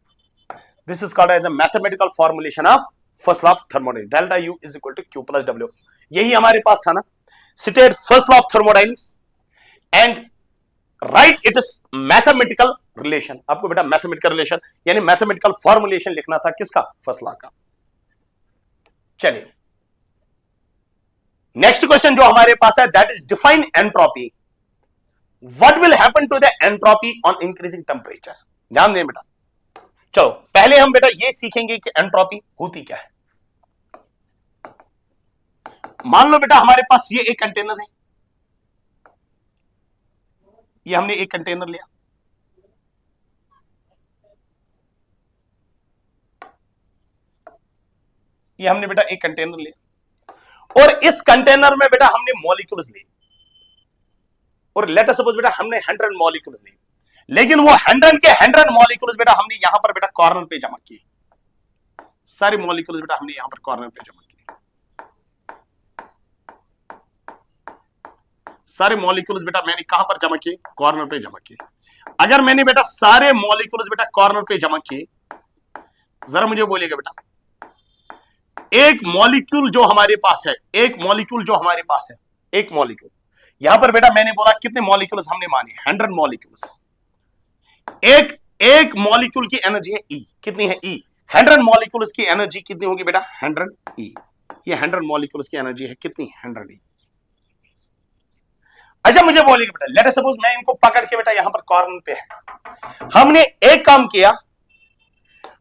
This is called as a mathematical formulation of first law of thermodynamics. Delta U is equal to Q plus W. यही हमारे पास था ना, state first law of thermodynamics and write it is mathematical relation। आपको बेटा mathematical relation यानी mathematical formulation लिखना था किसका, first law का। चलिए नेक्स्ट क्वेश्चन जो हमारे पास है that is define entropy। What will happen to the entropy on increasing temperature? ध्यान दें बेटा। चलो पहले हम बेटा ये सीखेंगे कि एंट्रोपी होती क्या है। मान लो बेटा हमारे पास ये एक कंटेनर है, ये हमने एक कंटेनर लिया, ये हमने बेटा एक कंटेनर लिया और इस कंटेनर में बेटा हमने मॉलिक्यूल्स लिए और लेट अस सपोज बेटा हमने 100 मॉलिक्यूल्स लिए, लेकिन वो 100 के 100 मॉलिक्यूल्स बेटा हमने यहां पर बेटा कॉर्नर पे जमा किए। सारे मॉलिक्यूल्स बेटा हमने यहां पर कॉर्नर पे जमा किए, सारे मॉलिक्यूल्स बेटा मैंने कहां पर जमा किए, कॉर्नर पे जमा किए। अगर मैंने बेटा सारे मॉलिक्यूल्स बेटा कॉर्नर पे जमा किए, जरा मुझे बोलिएगा बेटा एक मॉलिक्यूल जो हमारे पास है, एक मॉलिक्यूल जो हमारे पास है, एक मॉलिक्यूल यहां पर बेटा मैंने बोला कितने मॉलिक्यूल्स हमने माने 100 मॉलिक्यूल्स। एक मॉलिक्यूल की एनर्जी है E, कितनी है E। 100 मॉलिक्यूल्स की एनर्जी कितनी होगी बेटा 100 E। ये 100 मॉलिक्यूल्स की एनर्जी है कितनी 100 E। अच्छा मुझे बोलिएगा बेटा लेट अस सपोज मैं इनको पकड़ के बेटा यहां पर कॉर्नर पे है, हमने एक काम किया,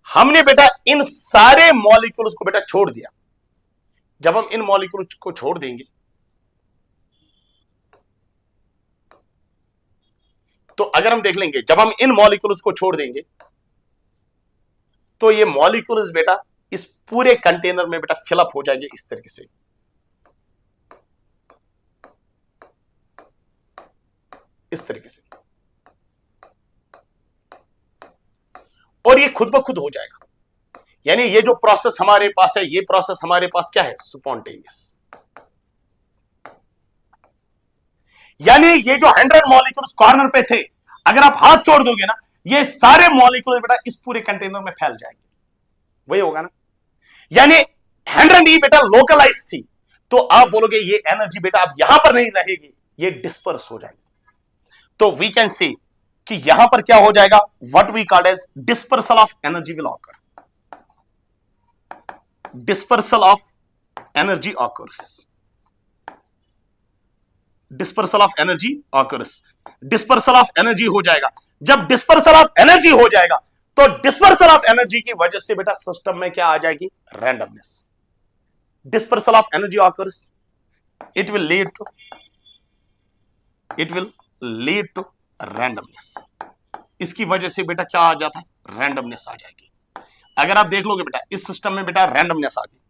हमने बेटा इन सारे मॉलिक्यूल्स को बेटा छोड़ दिया। जब हम इन मॉलिक्यूल्स को छोड़ देंगे तो अगर हम देख लेंगे जब हम इन मॉलिक्यूल्स को छोड़ देंगे तो ये मॉलिक्यूल्स बेटा इस पूरे कंटेनर में बेटा फिलअप हो जाएंगे इस तरीके से। इस तरीके से और ये खुद ब खुद हो जाएगा। यानी ये जो प्रोसेस हमारे पास है, ये प्रोसेस हमारे पास क्या है स्पॉन्टेनियस। यानी ये जो 100 मॉलिक्यूल्स कॉर्नर पे थे, अगर आप हाथ छोड़ दोगे ना ये सारे मॉलिक्यूल्स बेटा इस पूरे कंटेनर में फैल जाएंगे, वही होगा ना। यानी 100 ई बेटा लोकलाइज थी, तो आप बोलोगे ये एनर्जी बेटा अब यहां पर नहीं रहेगी, ये डिस्पर्स हो जाएगी। तो वी कैन सी कि यहां पर क्या हो जाएगा, what we called as dispersal of energy will occur. Dispersal of energy occurs. Dispersal of energy occurs, dispersal of energy हो जाएगा। जब डिस्पर्सल ऑफ एनर्जी हो जाएगा तो डिस्पर्सल ऑफ एनर्जी की वजह से बेटा सिस्टम में क्या आ जाएगी, randomness. Dispersal of energy occurs, it will lead to randomness. इसकी वजह से बेटा क्या आ जाता है, रैंडमनेस आ जाएगी। अगर आप देख लोगे बेटा इस सिस्टम में बेटा रैंडमनेस आ गई,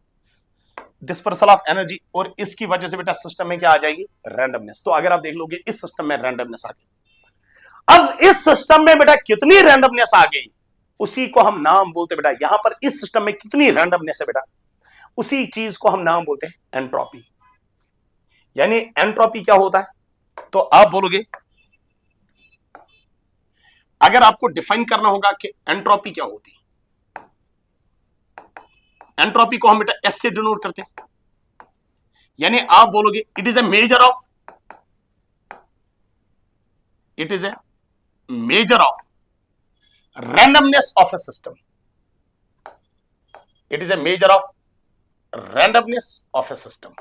डिस्पर्सल ऑफ एनर्जी, और इसकी वजह से बेटा सिस्टम में क्या आ जाएगी, रैंडमनेस। तो अगर आप देख लोगे इस सिस्टम में रैंडमनेस आ गई, अब इस सिस्टम में बेटा कितनी रैंडमनेस आ गई उसी को हम नाम बोलते बेटा, यहां पर इस सिस्टम में कितनी रैंडमनेस है बेटा, उसी चीज को हम नाम बोलते हैं एंट्रोपी। यानी एंट्रोपी क्या होता है, तो आप बोलोगे, अगर आपको डिफाइन करना होगा कि एंट्रोपी क्या होती है, एंट्रोपी को हम बेटा एस से डिनोट करते हैं। यानी आप बोलोगे it is a measure of randomness of a system, it is a measure of randomness of a system।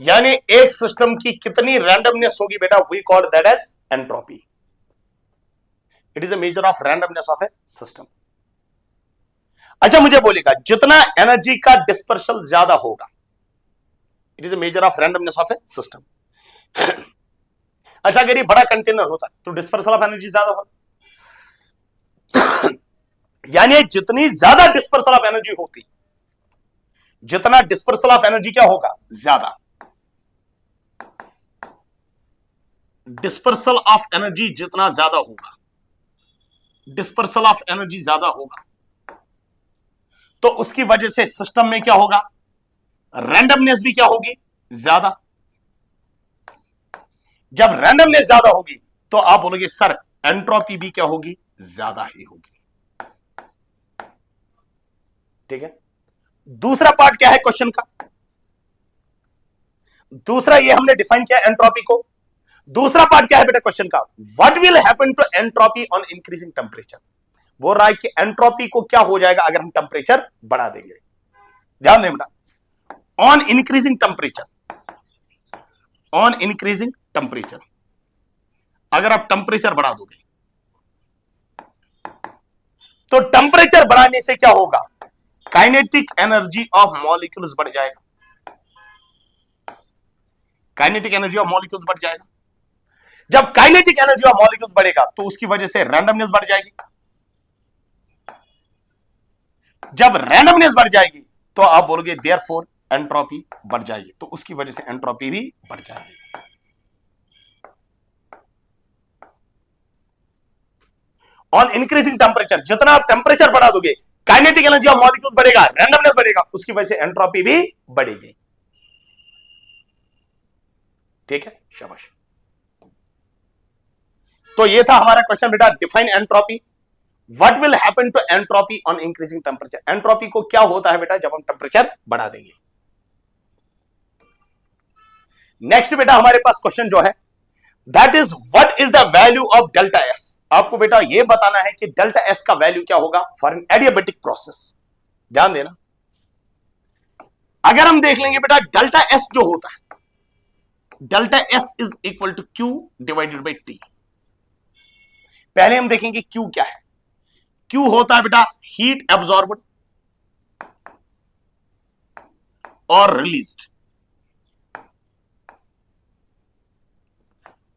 यानी एक सिस्टम की कितनी रैंडमनेस होगी बेटा, we call that as entropy. It is a measure of randomness of a system. अच्छा मुझे बोलेगा जितना एनर्जी का डिस्पर्सल ज्यादा होगा, it is a measure of randomness of a system. अच्छा अगर ये बड़ा कंटेनर होता तो डिस्पर्सल ऑफ एनर्जी ज्यादा होता, यानी जितनी ज्यादा डिस्पर्सल ऑफ एनर्जी होती, जितना डिस्पर्सल ऑफ एनर्जी क्या होगा, ज्यादा। डिस्पर्सल ऑफ एनर्जी जितना ज्यादा होगा, डिस्पर्सल ऑफ एनर्जी ज्यादा होगा, तो उसकी वजह से सिस्टम में क्या होगा, रैंडमनेस भी क्या होगी, ज्यादा। जब रैंडमनेस ज्यादा होगी तो आप बोलोगे सर एंट्रोपी भी क्या होगी, ज्यादा ही होगी। ठीक है, दूसरा पार्ट क्या है क्वेश्चन का, दूसरा ये हमने डिफाइन किया एंट्रोपी को। दूसरा पार्ट क्या है बेटा क्वेश्चन का, what will happen to entropy on increasing temperature. बोल रहा है कि एंट्रोपी को क्या हो जाएगा अगर हम टेम्परेचर बढ़ा देंगे। ध्यान दें बेटा, on increasing temperature, on increasing temperature, अगर आप टेम्परेचर बढ़ा दोगे तो टेम्परेचर बढ़ाने से क्या होगा, काइनेटिक एनर्जी ऑफ मॉलिक्यूल्स बढ़ जाएगा, काइनेटिक एनर्जी ऑफ मॉलिक्यूल्स बढ़ जाएगा। जब काइनेटिक एनर्जी ऑफ मॉलिक्यूल्स बढ़ेगा तो उसकी वजह से रैंडमनेस बढ़ जाएगी। जब रैंडमनेस बढ़ जाएगी तो आप बोलोगे देयरफॉर एंट्रोपी बढ़ जाएगी, तो उसकी वजह से एंट्रोपी भी बढ़ जाएगी। ऑन इंक्रीजिंग टेम्परेचर, जितना आप टेम्परेचर बढ़ा दोगे काइनेटिक एनर्जी ऑफ मॉलिक्यूल्स बढ़ेगा, रैंडमनेस बढ़ेगा, उसकी वजह से एंट्रोपी भी बढ़ेगी। ठीक है, शाबाश। तो ये था हमारा क्वेश्चन बेटा, define entropy, what will happen to entropy on increasing temperature. Entropy को क्या होता है बेटा जब हम टेम्परेचर बढ़ा देंगे। नेक्स्ट बेटा हमारे पास क्वेश्चन जो है that is what is the value of delta S. आपको बेटा यह बताना है कि डेल्टा एस का वैल्यू क्या होगा फॉर एन एडियाबेटिक प्रोसेस। ध्यान देना, अगर हम देख लेंगे बेटा डेल्टा एस जो होता है, delta S is equal to Q divided by T. पहले हम देखेंगे क्यू क्या है। क्यू होता है बेटा हीट एब्जॉर्ब्ड और रिलीज्ड,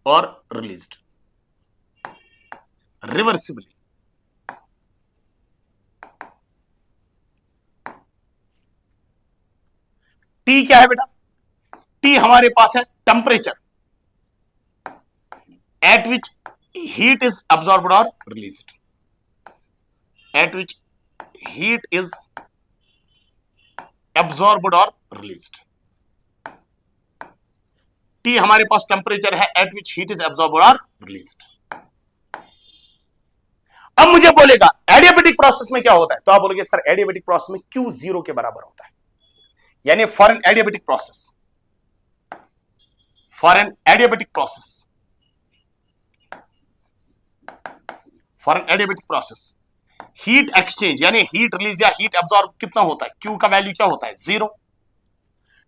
और रिलीज्ड रिवर्सिबली। टी क्या है बेटा, टी हमारे पास है temperature at which heat is absorbed और released, at which heat is absorbed और रिलीज्ड। टी हमारे पास टेम्परेचर है at which heat is absorbed और रिलीज्ड। अब मुझे बोलेगा एडियाबेटिक प्रोसेस में क्या होता है, तो आप बोलोगे सर एडियाबेटिक प्रोसेस में Q 0 के बराबर होता है। यानी for an adiabatic process, for an adiabatic process, for an adiabatic process heat exchange यानी हीट रिलीज या हीट एब्सॉर्ब कितना होता है, Q का वैल्यू क्या होता है, 0।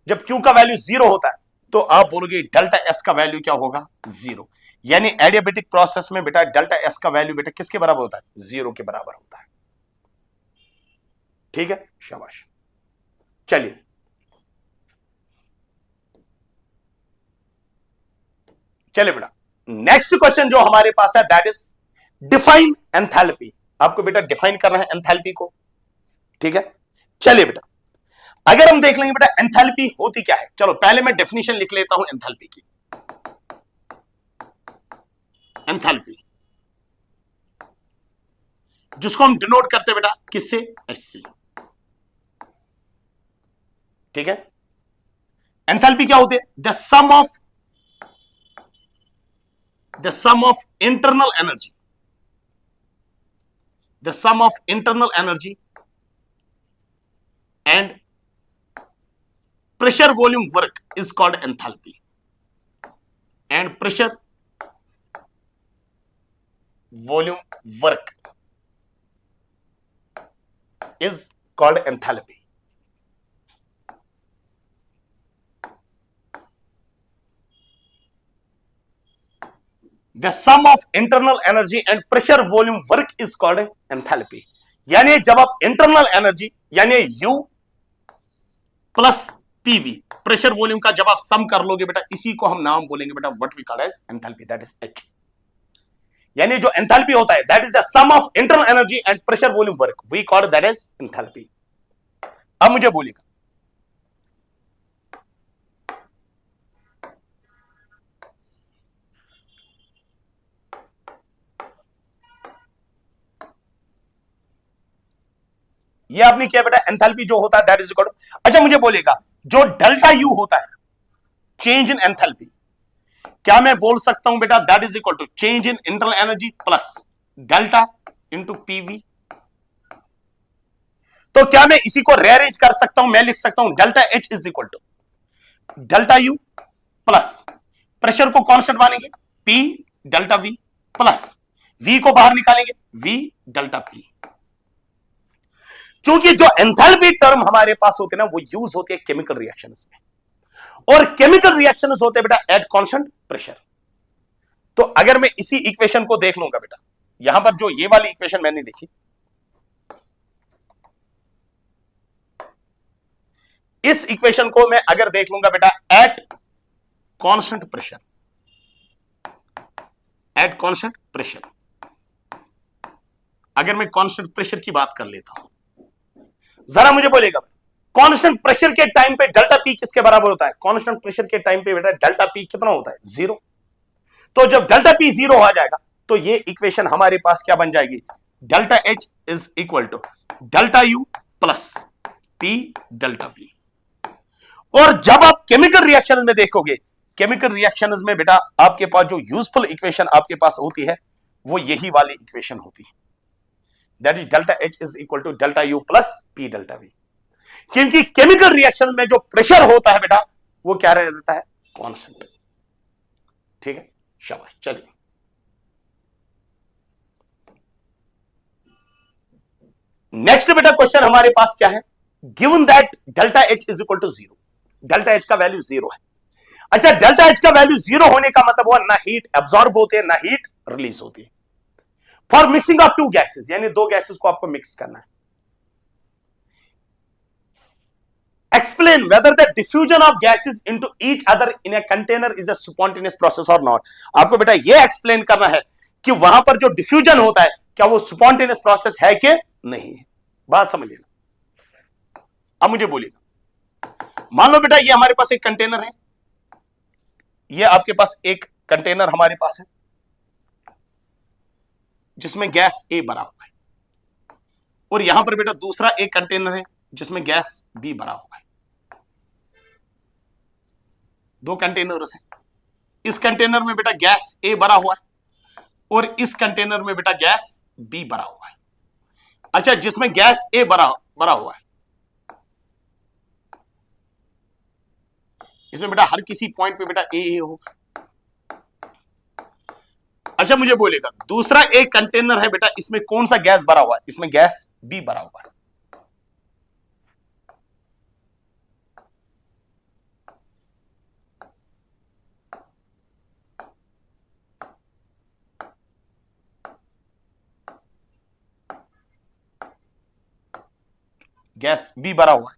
जब Q का वैल्यू 0 होता है तो आप बोलोगे डेल्टा एस का वैल्यू क्या होगा, 0। यानी एडियाबेटिक प्रोसेस में बेटा डेल्टा एस का वैल्यू बेटा किसके बराबर होता है, 0 के बराबर होता है। ठीक है, शाबाश। चलिए चलिए बेटा, नेक्स्ट क्वेश्चन जो हमारे पास है दैट इज डिफाइन एंथैल्पी। आपको बेटा डिफाइन करना है एंथैल्पी को। ठीक है, चलिए बेटा, अगर हम देख लेंगे बेटा एंथैल्पी होती क्या है, चलो पहले मैं डेफिनेशन लिख लेता हूं एंथैल्पी की। एंथैल्पी जिसको हम डिनोट करते हैं बेटा किससे, एच से। ठीक है, एंथैल्पी क्या होती है, the sum of internal energy, the sum of internal energy and pressure volume work is called enthalpy, and pressure volume work is called enthalpy. The sum of internal energy and pressure volume work is called enthalpy. यानी जब आप internal energy यानी U plus PV pressure volume का जब आप सम कर लोगे बेटा, इसी को हम नाम बोलेंगे बेटा what we call as enthalpy, that is H. यानी जो एंथैल्पी होता है that is the sum of internal energy and pressure volume work, we call that is enthalpy. अब मुझे बोलिएगा ये आपने किया बेटा, एंथैल्पी जो होता है दैट इज इक्वल टू, अच्छा मुझे बोलिएगा जो डेल्टा यू होता है चेंज इन एंथैल्पी, क्या मैं बोल सकता हूं बेटा that is equal to change in internal energy plus delta into PV. तो क्या मैं इसी को रेअरेंज कर सकता हूं, मैं लिख सकता हूं delta H is equal to delta U plus pressure को कांस्टेंट मानेंगे P delta V plus V को बाहर निकालेंगे वी डेल्टा पी। चूंकि जो एंथैल्पी टर्म हमारे पास होते हैं ना वो यूज होती है केमिकल रिएक्शंस में, और केमिकल रिएक्शंस होते हैं बेटा एट कांस्टेंट प्रेशर। तो अगर मैं इसी इक्वेशन को देख लूंगा बेटा, यहां पर जो ये वाली इक्वेशन मैंने लिखी, इस इक्वेशन को मैं अगर देख लूंगा बेटा at constant pressure, at constant pressure, अगर मैं कांस्टेंट प्रेशर की बात कर लेता हूं, जरा मुझे बोलेगा कांस्टेंट प्रेशर के टाइम पे डेल्टा पी किसके बराबर होता है, कांस्टेंट प्रेशर के टाइम पे बेटा डेल्टा पी कितना होता है, 0। तो जब डेल्टा पी 0 हो जाएगा तो ये इक्वेशन हमारे पास क्या बन जाएगी, delta H is equal to delta U plus P delta V. और जब आप केमिकल रिएक्शन में देखोगे, केमिकल रिएक्शन में बेटा आपके पास जो यूजफुल इक्वेशन आपके पास होती है वो यही वाली इक्वेशन होती है, that is delta H is equal to delta U plus P delta V. क्योंकि केमिकल रिएक्शन में जो प्रेशर होता है बेटा वो क्या रहता है, कांस्टेंट। ठीक है, शाबाश। चलिए नेक्स्ट बेटा क्वेश्चन हमारे पास क्या है, given that delta H is equal to 0, delta H का वैल्यू 0 है। अच्छा, डेल्टा एच का वैल्यू 0 होने का मतलब हुआ ना हीट एब्सॉर्ब होती है ना हीट रिलीज होती है। For mixing of two gases, यानी दो गैसेस को आपको मिक्स करना है। Explain whether the diffusion of gases into each other in a container is a spontaneous process और नॉट। आपको बेटा ये एक्सप्लेन करना है कि वहां पर जो डिफ्यूजन होता है क्या वो स्पॉन्टेनियस प्रोसेस है कि नहीं है। बात समझ लेना। अब मुझे बोलिएगा, मान लो बेटा ये हमारे पास एक कंटेनर है, ये आपके पास एक कंटेनर हमारे पास है जिसमें गैस ए भरा हुआ है, और यहां पर बेटा दूसरा एक कंटेनर है जिसमें गैस बी भरा हुआ है। दो कंटेनर्स हैं, इस कंटेनर में बेटा गैस ए भरा हुआ है और इस कंटेनर में बेटा गैस बी भरा हुआ है। अच्छा, जिसमें गैस ए भरा हुआ है इसमें बेटा हर किसी पॉइंट पे बेटा ए होगा। अच्छा मुझे बोलेगा दूसरा एक कंटेनर है बेटा, इसमें कौन सा गैस भरा हुआ है, इसमें गैस बी भरा हुआ है। गैस बी भरा हुआ है,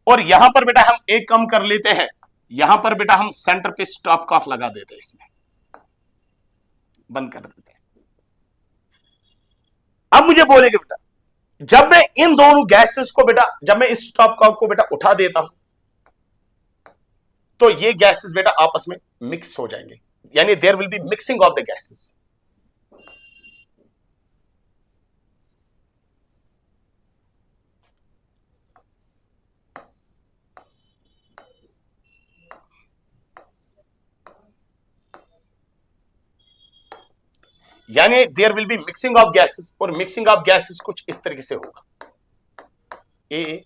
और यहां पर बेटा हम एक कम कर लेते हैं, यहां पर बेटा हम सेंटर पे स्टॉप कॉक लगा देते हैं, इसमें बंद कर देते हैं। अब मुझे बोलेगा बेटा जब मैं इन दोनों गैसेस को बेटा, जब मैं इस स्टॉप कॉक को बेटा उठा देता हूं तो ये गैसेस बेटा आपस में मिक्स हो जाएंगे, यानी there will be mixing of the gases. यानी there will be mixing of gases, और मिक्सिंग ऑफ गैसेस कुछ इस तरीके से होगा, ए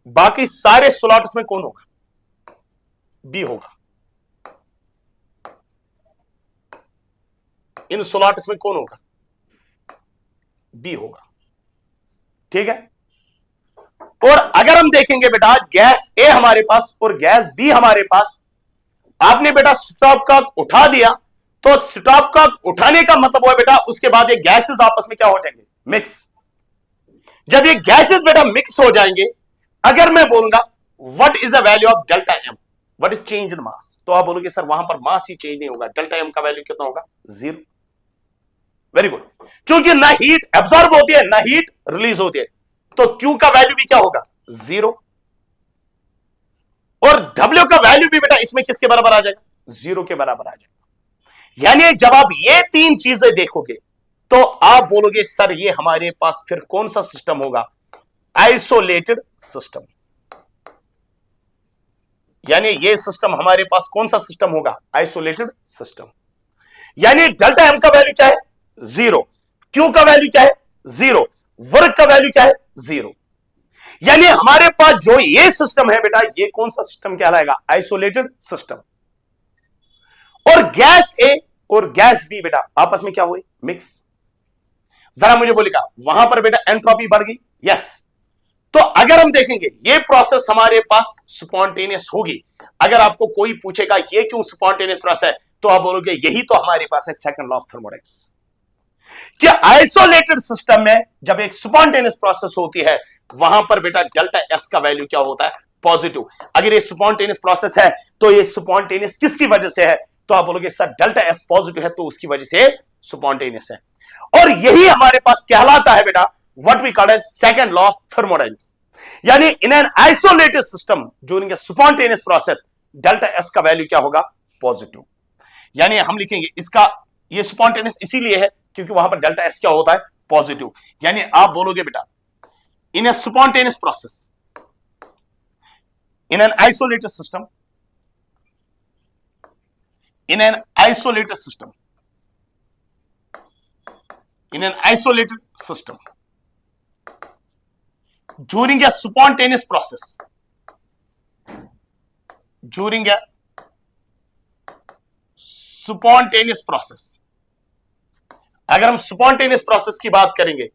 बाकी सारे स्लॉट्स में कौन होगा, बी होगा। इन स्लॉट्स में कौन होगा, बी होगा, ठीक है। और अगर हम देखेंगे बेटा गैस ए हमारे पास और गैस बी हमारे पास, आपने बेटा स्टॉप कॉक उठा दिया, तो स्टॉप कॉक उठाने का मतलब हुआ बेटा उसके बाद ये गैसेस आपस में क्या हो जाएंगे, मिक्स। जब ये गैसेस बेटा मिक्स हो जाएंगे, अगर मैं बोलूंगा what is the value of delta M, what is change in mass, तो आप बोलोगे सर वहां पर मास ही चेंज नहीं होगा, डेल्टा एम का वैल्यू कितना होगा, 0। वेरी गुड, क्योंकि ना हीट एब्सॉर्ब होती है ना हीट रिलीज होती है, तो Q का वैल्यू भी क्या होगा, 0। और W का वैल्यू भी बेटा इसमें किसके बराबर आ जाएगा, 0 के बराबर आ जाएगा। यानी जब आप ये तीन चीजें देखोगे तो आप बोलोगे सर ये हमारे पास फिर कौन सा सिस्टम होगा, आइसोलेटेड सिस्टम। यानी ये सिस्टम हमारे पास कौन सा सिस्टम होगा, आइसोलेटेड सिस्टम। यानी डेल्टा एम का वैल्यू क्या है, 0, Q का वैल्यू क्या है, 0, वर्क का वैल्यू क्या है, 0। यानी हमारे पास जो ये सिस्टम है बेटा, ये कौन सा सिस्टम कहलाएगा, आइसोलेटेड सिस्टम। और गैस ए और गैस बी बेटा आपस में क्या हुए, मिक्स। जरा मुझे बोलेगा वहां पर बेटा एंट्रोपी बढ़ गई, यस। तो अगर हम देखेंगे ये प्रोसेस हमारे पास स्पॉन्टेनियस होगी, अगर आपको कोई पूछेगा ये क्यों स्पॉन्टेनियस प्रोसेस है, तो आप बोलोगे यही तो हमारे पास है सेकंड लॉ ऑफ थर्मोडायनेमिक्स, कि आइसोलेटेड सिस्टम में जब एक स्पॉन्टेनियस प्रोसेस होती है वहां पर बेटा डेल्टा एस का वैल्यू क्या होता है, पॉजिटिव। अगर ये स्पॉन्टेनियस प्रोसेस है तो ये स्पॉन्टेनियस किसकी वजह से है, तो आप बोलोगे सर डेल्टा एस पॉजिटिव है तो उसकी वजह से स्पॉन्टेनियस है। और यही हमारे पास कहलाता है बेटा what we call as second law of thermodynamics. यानी in an isolated system during a spontaneous process delta S का वैल्यू क्या होगा, पॉजिटिव। यानी हम लिखेंगे इसका ये स्पॉन्टेनियस इसीलिए है क्योंकि वहां पर डेल्टा एस क्या होता है, पॉजिटिव। यानी आप बोलोगे बेटा in a spontaneous process in an isolated system, in an isolated system, in an isolated system during a spontaneous process, during a spontaneous process, अगर हम spontaneous process की बात करेंगे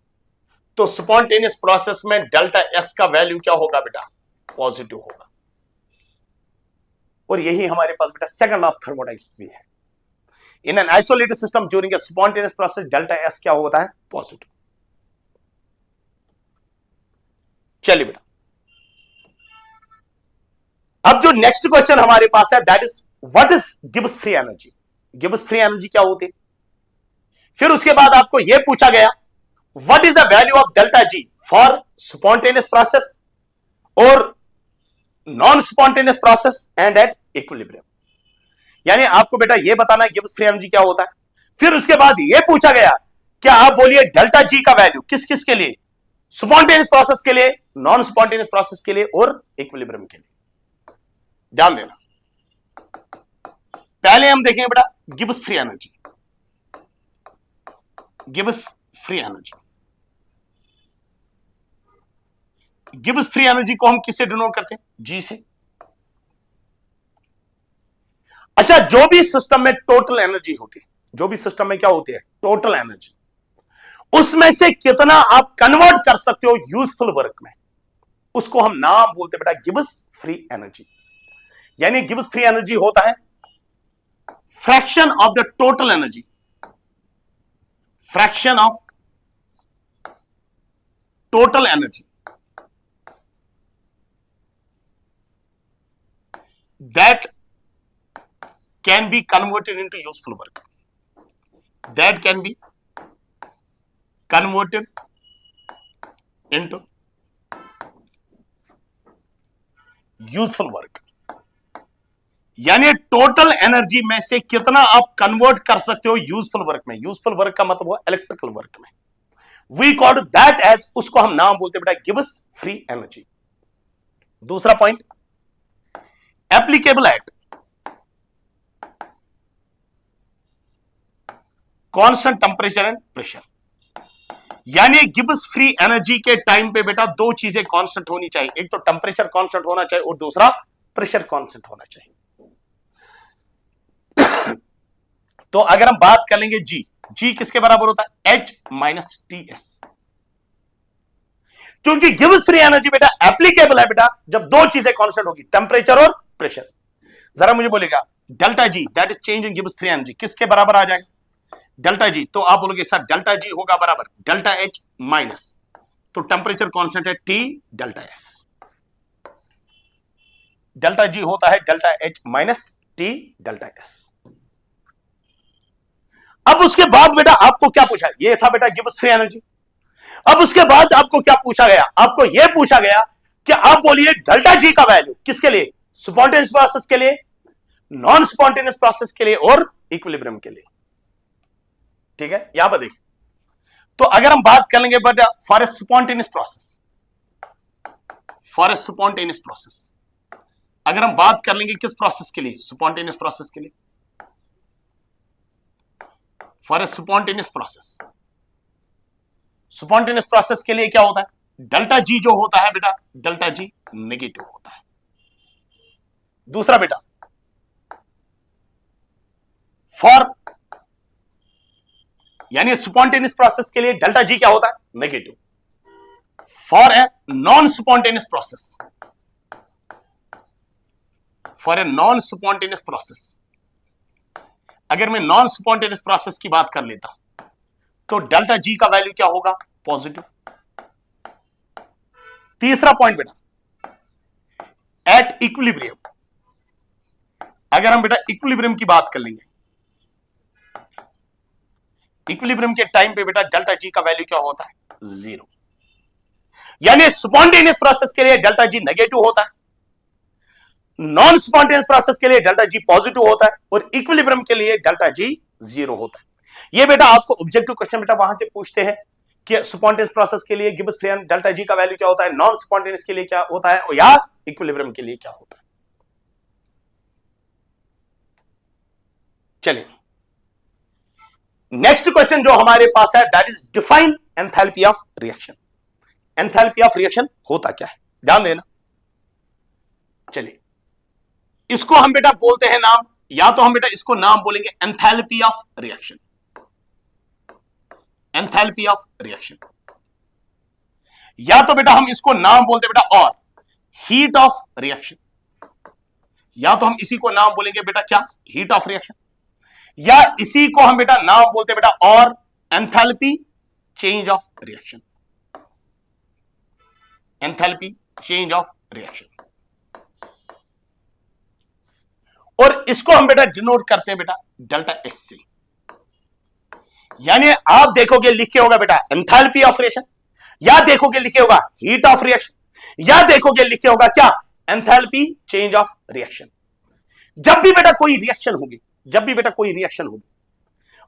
तो spontaneous process में डेल्टा एस का वैल्यू क्या होगा बेटा, पॉजिटिव होगा। और यही हमारे पास बेटा सेकंड लॉ ऑफ थर्मोडायनेमिक्स भी है। इन an isolated system during a spontaneous process delta S क्या होता है, पॉजिटिव। चलिए बेटा अब जो नेक्स्ट क्वेश्चन हमारे पास है that is what is Gibbs free energy. Gibbs free energy क्या होती है, फिर उसके बाद आपको यह पूछा गया what is the value of delta G for spontaneous process और non spontaneous process and at equilibrium. यानी आपको बेटा यह बताना है गिब्स फ्री एनर्जी क्या होता है। फिर उसके बाद यह पूछा गया क्या आप बोलिए डेल्टा जी का वैल्यू किस किस के लिए, स्पॉन्टेनियस प्रोसेस के लिए, नॉन स्पॉन्टेनियस प्रोसेस के लिए और इक्विलिब्रियम के लिए। ध्यान देना, पहले हम देखेंगे बेटा Gibbs free energy. Gibbs free energy, Gibbs free energy को हम किससे डिनोट करते हैं, जी से। अच्छा, जो भी सिस्टम में टोटल एनर्जी होती है, जो भी सिस्टम में क्या होती है, टोटल एनर्जी, उसमें से कितना आप कन्वर्ट कर सकते हो यूजफुल वर्क में, उसको हम नाम बोलते हैं बेटा गिब्स फ्री एनर्जी। यानी गिब्स फ्री एनर्जी होता है fraction of the total energy fraction of total energy that can be converted into useful work. That can be converted into useful work. यानी टोटल एनर्जी में से कितना आप convert कर सकते हो यूजफुल वर्क में. यूजफुल वर्क का मतलब हुआ इलेक्ट्रिकल वर्क में. वी कॉल्ड दैट एज, उसको हम नाम बोलते बेटा गिब्स फ्री एनर्जी. दूसरा point, applicable at constant temperature and pressure. यानी गिब्स फ्री एनर्जी के टाइम पे बेटा दो चीजें कांस्टेंट होनी चाहिए. एक तो टेंपरेचर कांस्टेंट होना चाहिए और दूसरा प्रेशर कांस्टेंट होना चाहिए. तो अगर हम बात कर लेंगे जी, जी किसके बराबर होता है? H minus T S. क्योंकि गिब्स फ्री एनर्जी बेटा एप्लीकेबल है बेटा जब दो चीजें कांस्टेंट होगी, टेंपरेचर और प्रेशर. जरा मुझे बोलेगा delta G that is change in Gibbs free energy किसके बराबर आ जाएगा? Delta G. तो आप बोलोगे सर डेल्टा जी होगा बराबर डेल्टा एच माइनस, तो टेंपरेचर कांस्टेंट है T delta S. Delta G होता है delta H minus T delta S. अब उसके बाद बेटा आपको क्या पूछा? ये था बेटा गिब्स फ्री एनर्जी. अब उसके बाद आपको क्या पूछा गया? आपको यह पूछा गया कि आप बोलिए डेल्टा जी का वैल्यू किसके लिए? स्पॉन्टेनियस प्रोसेस के लिए, नॉन स्पॉन्टेनियस प्रोसेस के लिए और इक्विलिब्रियम के लिए. ठीक है, यहां पर देखिए. तो अगर हम बात कर लेंगे बेटा for a spontaneous process, for a spontaneous process अगर हम बात कर लेंगे किस प्रोसेस के लिए? स्पॉन्टेनियस प्रोसेस के लिए. For a spontaneous process, spontaneous process के लिए क्या होता है? डेल्टा जी जो होता है बेटा डेल्टा जी नेगेटिव होता है. दूसरा बेटा फॉर, यानी स्पॉन्टेनियस प्रोसेस के लिए डेल्टा जी क्या होता है? Negative. For a non spontaneous process, for a non spontaneous process अगर मैं नॉन स्पॉन्टेनियस प्रोसेस की बात कर लेता हूं तो डेल्टा जी का वैल्यू क्या होगा? पॉजिटिव. तीसरा पॉइंट बेटा एट इक्विलिब्रियम, अगर हम बेटा इक्विलिब्रियम की बात कर लेंगे, इक्विलिब्रियम के टाइम पे बेटा डेल्टा जी का वैल्यू क्या होता है? जीरो. यानी स्पॉन्टेनियस प्रोसेस के लिए डेल्टा जी नेगेटिव होता है, नॉन स्पॉन्टेनियस प्रोसेस के लिए डेल्टा जी पॉजिटिव होता है और इक्विलिब्रियम के लिए डेल्टा जी जीरो होता है. ये बेटा आपको ऑब्जेक्टिव क्वेश्चन बेटा वहां से पूछते हैं कि स्पॉन्टेनियस प्रोसेस के लिए गिब्स फ्री डेल्टा जी का वैल्यू क्या होता है, नॉन स्पॉन्टेनियस के लिए क्या होता है और या इक्विलिब्रियम के लिए क्या होता है. चलिए नेक्स्ट क्वेश्चन जो हमारे पास है that is define enthalpy of reaction. Enthalpy of reaction होता क्या है, ध्यान देना. चलिए इसको हम बेटा बोलते हैं नाम, या तो हम बेटा इसको नाम बोलेंगे enthalpy of reaction. Enthalpy of reaction, या तो बेटा हम इसको नाम बोलते बेटा और हीट ऑफ रिएक्शन, या तो हम इसी को नाम बोलेंगे बेटा क्या? Heat of reaction. या इसी को हम बेटा नाम बोलते बेटा और enthalpy change of reaction. Enthalpy change of reaction. और इसको हम बेटा डिनोट करते हैं बेटा डेल्टा एस से. यानी आप देखोगे लिखे होगा बेटा एंथैल्पी ऑफ रिएक्शन, या देखोगे लिखे होगा हीट ऑफ रिएक्शन, या देखोगे लिखे होगा क्या? Enthalpy change of reaction. जब भी बेटा कोई रिएक्शन होगी, जब भी बेटा कोई रिएक्शन होगी,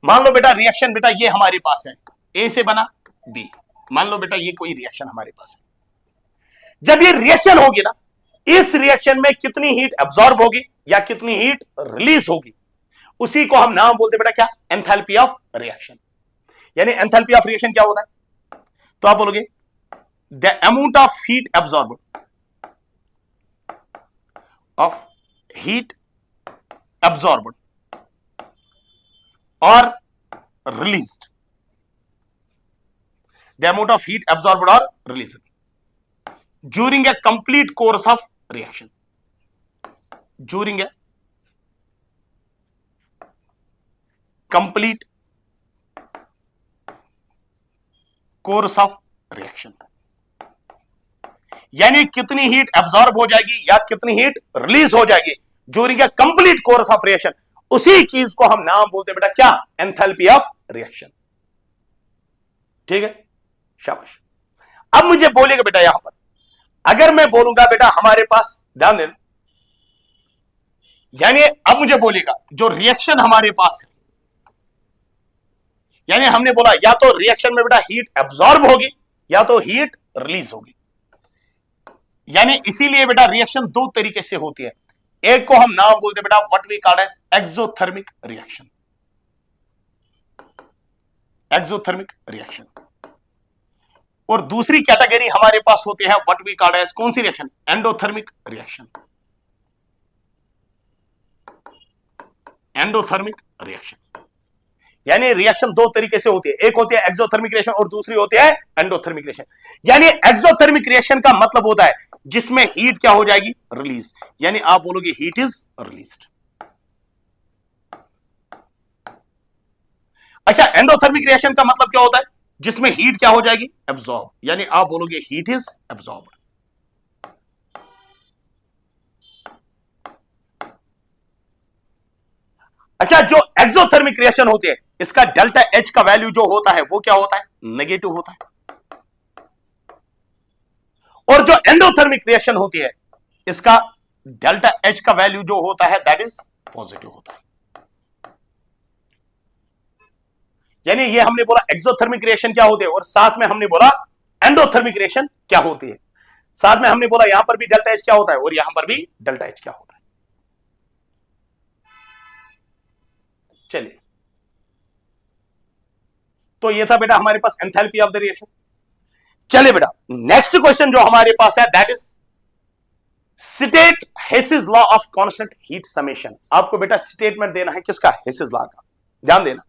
मान लो बेटा रिएक्शन बेटा ये हमारे पास है, ए से बना बी, मान लो बेटा ये कोई रिएक्शन हमारे पास है. जब ये रिएक्शन होगी ना, इस रिएक्शन में कितनी हीट एब्जॉर्ब होगी या कितनी हीट रिलीज होगी, उसी को हम नाम बोलते बेटा क्या? Enthalpy of reaction. यानी एंथैल्पी ऑफ रिएक्शन क्या होता है? तो आप बोलोगे the amount of heat absorb, of heat absorb और released, the amount of heat absorb और released during a complete course of reaction. During a complete course of reaction, यानी कितनी हीट एब्जॉर्ब हो जाएगी या कितनी हीट रिलीज हो जाएगी during a complete course of reaction, उसी चीज को हम नाम बोलते हैं बेटा क्या, एंथैल्पी ऑफ रिएक्शन। ठीक है, शाबाश। अब मुझे बोलेगा बेटा यहां पर, अगर मैं बोलूंगा बेटा हमारे पास, ध्यान देना, यानी अब मुझे बोलेगा जो रिएक्शन हमारे पास है, यानी हमने बोला या तो रिएक्शन में बेटा हीट एब्जॉर्ब होगी या तो हीट रिलीज होगी, यानी इसीलिए बेटा रिएक्शन दो तरीके से होती है। एक को हम नाम बोलते हैं बेटा what we call as exothermic reaction, exothermic reaction, और दूसरी कैटेगरी हमारे पास होती है व्हाट वी कॉल एज कौन सी reaction, endothermic reaction, endothermic reaction. यानी रिएक्शन दो तरीके से होती है, एक होती है एक्सोथर्मिक रिएक्शन और दूसरी होती है एंडोथर्मिक रिएक्शन। यानी एक्सोथर्मिक रिएक्शन का मतलब होता है जिसमें हीट क्या हो जाएगी, रिलीज, यानी आप बोलोगे हीट इज रिलीज्ड। अच्छा, एंडोथर्मिक रिएक्शन का मतलब क्या होता है, जिसमें हीट क्या हो जाएगी, एब्जॉर्ब, यानी आप बोलोगे हीट इज एब्जॉर्ब। अच्छा, जो एक्सोथर्मिक रिएक्शन होती है इसका डेल्टा एच का वैल्यू जो होता है वो क्या होता है, नेगेटिव होता है, और जो एंडोथर्मिक रिएक्शन होती है इसका डेल्टा एच का वैल्यू जो होता है दैट इज पॉजिटिव होता है। यानी ये हमने बोला एक्सोथर्मिक रिएक्शन क्या होती है और साथ में हमने बोला एंडोथर्मिक रिएक्शन क्या होती है, साथ में हमने बोला यहां पर भी डेल्टा एच क्या होता है और यहां पर भी डेल्टा एच क्या होता है। चलिए, तो ये था बेटा हमारे पास एंथैल्पी ऑफ द रिएक्शन। चलिए बेटा, नेक्स्ट क्वेश्चन जो हमारे पास है that is state Hess's law of constant heat summation. आपको बेटा स्टेटमेंट देना है किसका, हेसिस लॉ का। ध्यान देना,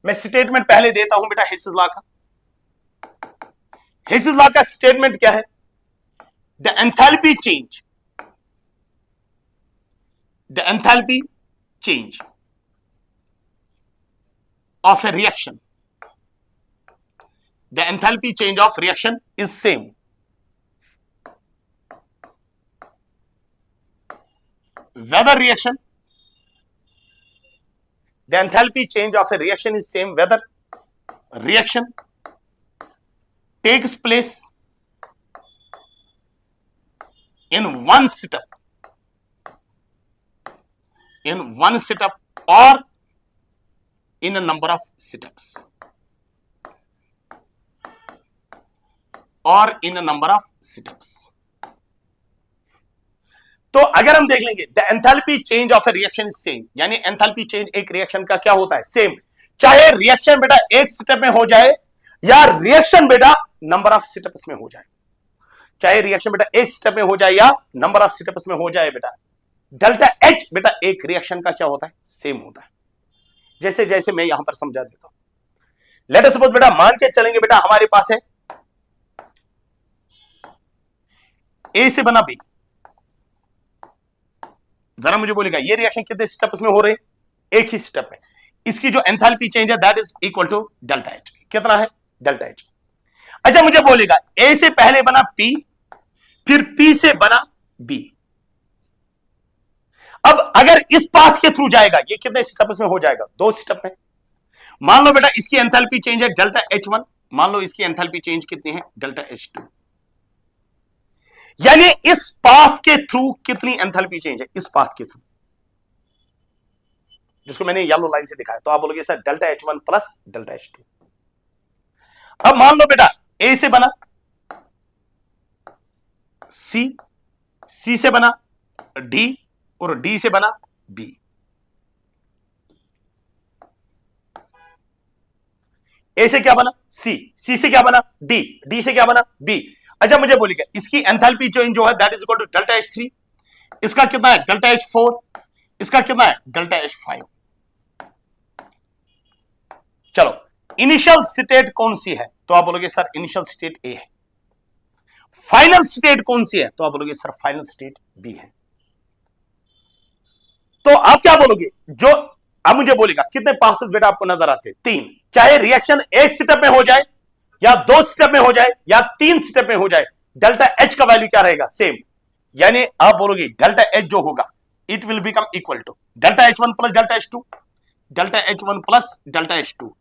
मैं स्टेटमेंट पहले देता हूं बेटा हेसिस लॉ का। हेसिस लॉ का स्टेटमेंट क्या है, the enthalpy change, the enthalpy change of a reaction, the enthalpy change of reaction is same whether reaction, the enthalpy change of a reaction is same whether reaction takes place in one step, or in a number of steps, or in a number of steps। तो अगर हम देख लेंगे the enthalpy change of A reaction is same, यानी enthalpy change एक reaction का क्या होता है, सेम, चाहे रिएक्शन बेटा एक स्टेप में हो जाए या रिएक्शन बेटा नंबर ऑफ स्टेप्स में हो जाए, चाहे रिएक्शन बेटा एक स्टेप में हो जाए या नंबर ऑफ स्टेप्स में हो जाए, बेटा डेल्टा एच बेटा एक रिएक्शन का क्या होता है, सेम होता है। जैसे जैसे मैं यहां पर समझा देता हूं। लेट अस सपोज बेटा मान के चलेंगे बेटा हमारे पास है ए से बना बी, जरा मुझे बोलेगा ये रिएक्शन कितने स्टेप्स में हो रहे हैं, एक ही स्टेप में। इसकी जो एंथैल्पी चेंज है that is equal to delta H. कितना है, डेल्टा एच। अच्छा, मुझे बोलेगा ए से पहले बना पी, फिर पी से बना बी। अब अगर इस पाथ के थ्रू जाएगा ये कितने स्टेप्स में हो जाएगा, दो स्टेप में। मान लो बेटा इसकी एंथैल्पी चेंज है डेल्टा H1, मान लो इसकी एंथैल्पी चेंज कितनी है, डेल्टा H2। यानी इस पाथ के थ्रू कितनी एंथैल्पी चेंज है, इस पाथ के थ्रू, जिसको मैंने येलो लाइन से दिखाया। तो आप बोलोगे sir delta H1 plus delta H2। अब मान लो बेटा ए से बना सी, सी से बना डी, और डी से बना बी। ए से क्या बना सी, सी से क्या बना डी, डी से क्या बना बी। अच्छा, मुझे बोलिएगा इसकी एंथैल्पी चेंज जो है that is equal to delta H3, इसका कितना है डेल्टा H4, इसका कितना है डेल्टा H5। चलो, इनिशियल स्टेट कौन सी है, तो आप बोलोगे सर इनिशियल स्टेट ए है। फाइनल स्टेट कौन सी है, तो आप बोलोगे सर फाइनल स्टेट बी है। तो आप क्या बोलोगे, जो अब मुझे बोलेगा कितने पासेस बेटा आपको नजर आते हैं, तीन, चाहे रिएक्शन एक स्टेप में हो जाए या 2 स्टेप में हो जाए या 3 स्टेप में हो जाए, डेल्टा एच का वैल्यू क्या रहेगा? सेम। यानी आप बोलोगे डेल्टा एच जो होगा it will become equal to delta H one plus delta H two, delta H one plus delta H two.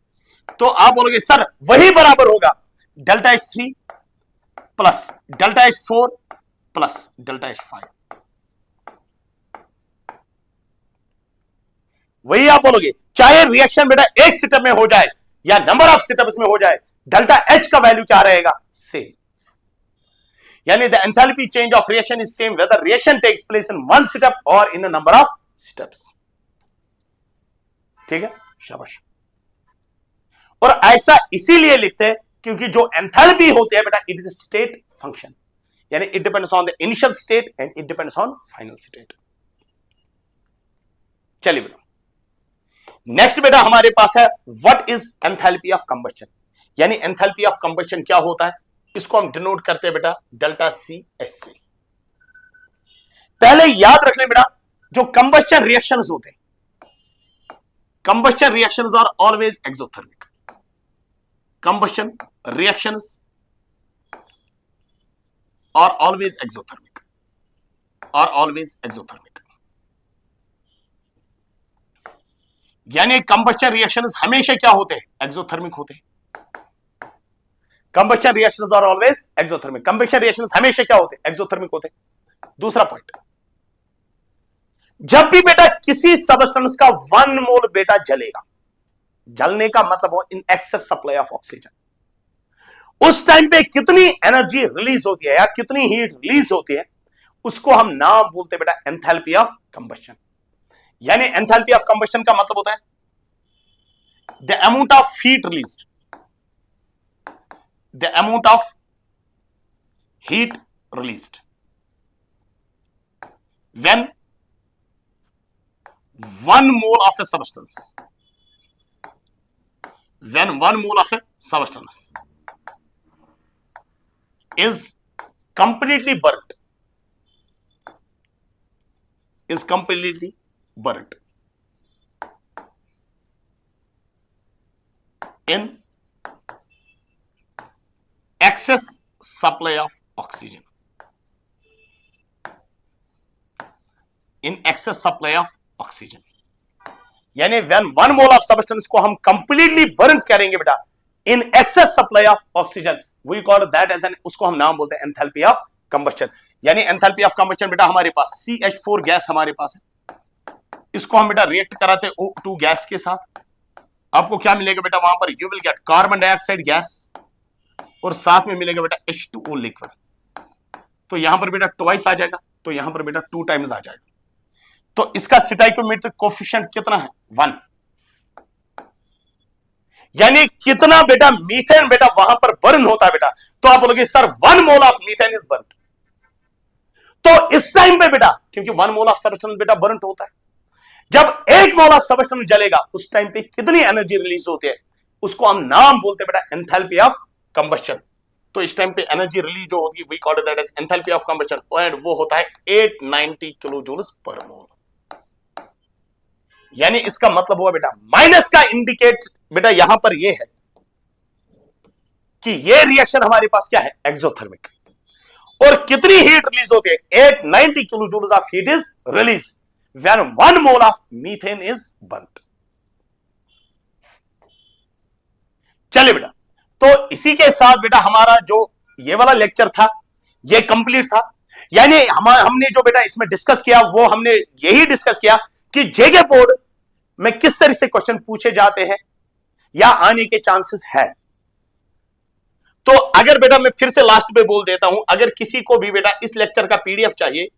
तो आप बोलोगे सर वही बराबर होगा delta H three plus delta H four plus delta H five. वही आप बोलोगे, चाहे रिएक्शन बेटा एक स्टेप में हो जाए या नंबर ऑफ स्टेप्स में हो जाए, डेल्टा एच का वैल्यू क्या रहेगा? सेम। यानी the enthalpy change of reaction is same whether reaction takes place in one step और in a number of steps. ठीक है, शाबाश। और ऐसा इसीलिए लिखते हैं क्योंकि जो एंथैल्पी होती है बेटा it is a state function, यानी it depends on the initial state and it depends on final state. चलिए बेटा, नेक्स्ट बेटा हमारे पास है what is enthalpy of combustion. यानी एंथैल्पी ऑफ कंबशन क्या होता है, इसको हम डिनोट करते हैं बेटा डेल्टा सी एस सी। पहले याद रख लें बेटा, जो कंबशन रिएक्शंस होते हैं, combustion reactions are always exothermic. Combustion reactions are always exothermic, are always exothermic. यानी कंबशन रिएक्शंस हमेशा क्या होते हैं? एक्सोथर्मिक होते हैं। Combustion reactions are always exothermic. Combustion reactions हमेशा क्या होते हैं? एक्सोथर्मिक होते हैं। दूसरा पॉइंट, जब भी बेटा किसी सबस्टेंस का 1 मोल बेटा जलेगा, जलने का मतलब हो in excess supply of oxygen, उस टाइम पे कितनी एनर्जी रिलीज होती है या कितनी हीट रिलीज होती है, उसको हम नाम बोलते हैं बेटा एंथैल्पी ऑफ कंबशन। यानी एंथैल्पी ऑफ कंबशन का मतलब होता है the amount of heat released, the amount of heat released when 1 mole of a substance, when 1 mole of a substance is completely burnt, is completely burnt in excess supply of oxygen, in excess supply of oxygen। यानी when 1 mole of substance को हम completely burn करेंगे बेटा in excess supply of oxygen, we call that as an, उसको हम नाम बोलते हैं एंथैल्पी ऑफ कंबशन। यानी एंथैल्पी ऑफ कंबशन बेटा हमारे पास CH4 गैस हमारे पास है, इसको हम बेटा रिएक्ट कराते हैं O2 गैस के साथ, आपको क्या मिलेगा बेटा? वहां पर you will get carbon dioxide gas और साथ में मिलेगा बेटा H2O लिक्विड। तो यहां पर बेटा ट्वाइस आ जाएगा, तो यहां पर बेटा 2 टाइम्स आ जाएगा। तो इसका स्टोइकियोमेट्रिक कोएफिशिएंट कितना है? 1। यानी कितना बेटा मीथेन बेटा वहां पर बर्न होता है बेटा? तो आप बोलोगे sir 1 mole of methane is burn. तो इस टाइम पे बेटा, क्योंकि 1 मोल ऑफ सबस्टेंस बेटा बर्न होता है, जब 1 मोल ऑफ सबस्टेंस जलेगा उस टाइम पे कितनी एनर्जी रिलीज होती है, उसको हम नाम बोलते हैं बेटा एंथैल्पी ऑफ कंबशन। तो इस टाइम पे एनर्जी रिलीज जो होगी we call that as enthalpy of combustion, and वो होता है 890 किलो जूल्स पर मोल। यानी इसका मतलब हुआ बेटा, माइनस का इंडिकेट बेटा यहां पर ये है कि ये रिएक्शन हमारे पास क्या है? एक्सोथर्मिक। और कितनी हीट रिलीज होती है? 890 kilo joules of heat is release when 1 mole of methane is burned. चलिए बेटा, तो इसी के साथ बेटा हमारा जो ये वाला लेक्चर था ये कंप्लीट था। यानी हमने जो बेटा इसमें डिस्कस किया वो हमने यही डिस्कस किया कि जेके बोर्ड में किस तरह से क्वेश्चन पूछे जाते हैं या आने के चांसेस है। तो अगर बेटा मैं फिर से लास्ट पे बोल देता हूं, अगर किसी को भी बेटा इस लेक्चर का पीडीएफ चाहिए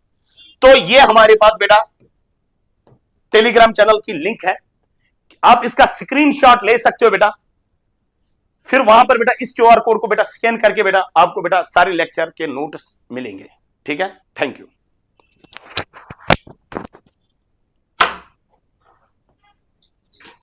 तो ये हमारे पास बेटा टेलीग्राम चैनल की लिंक है, आप इसका स्क्रीनशॉट ले सकते हो बेटा। फिर वहां पर बेटा इस क्यूआर कोड को बेटा स्कैन करके बेटा आपको बेटा सारे लेक्चर के नोट्स मिलेंगे। ठीक है, थैंक यू।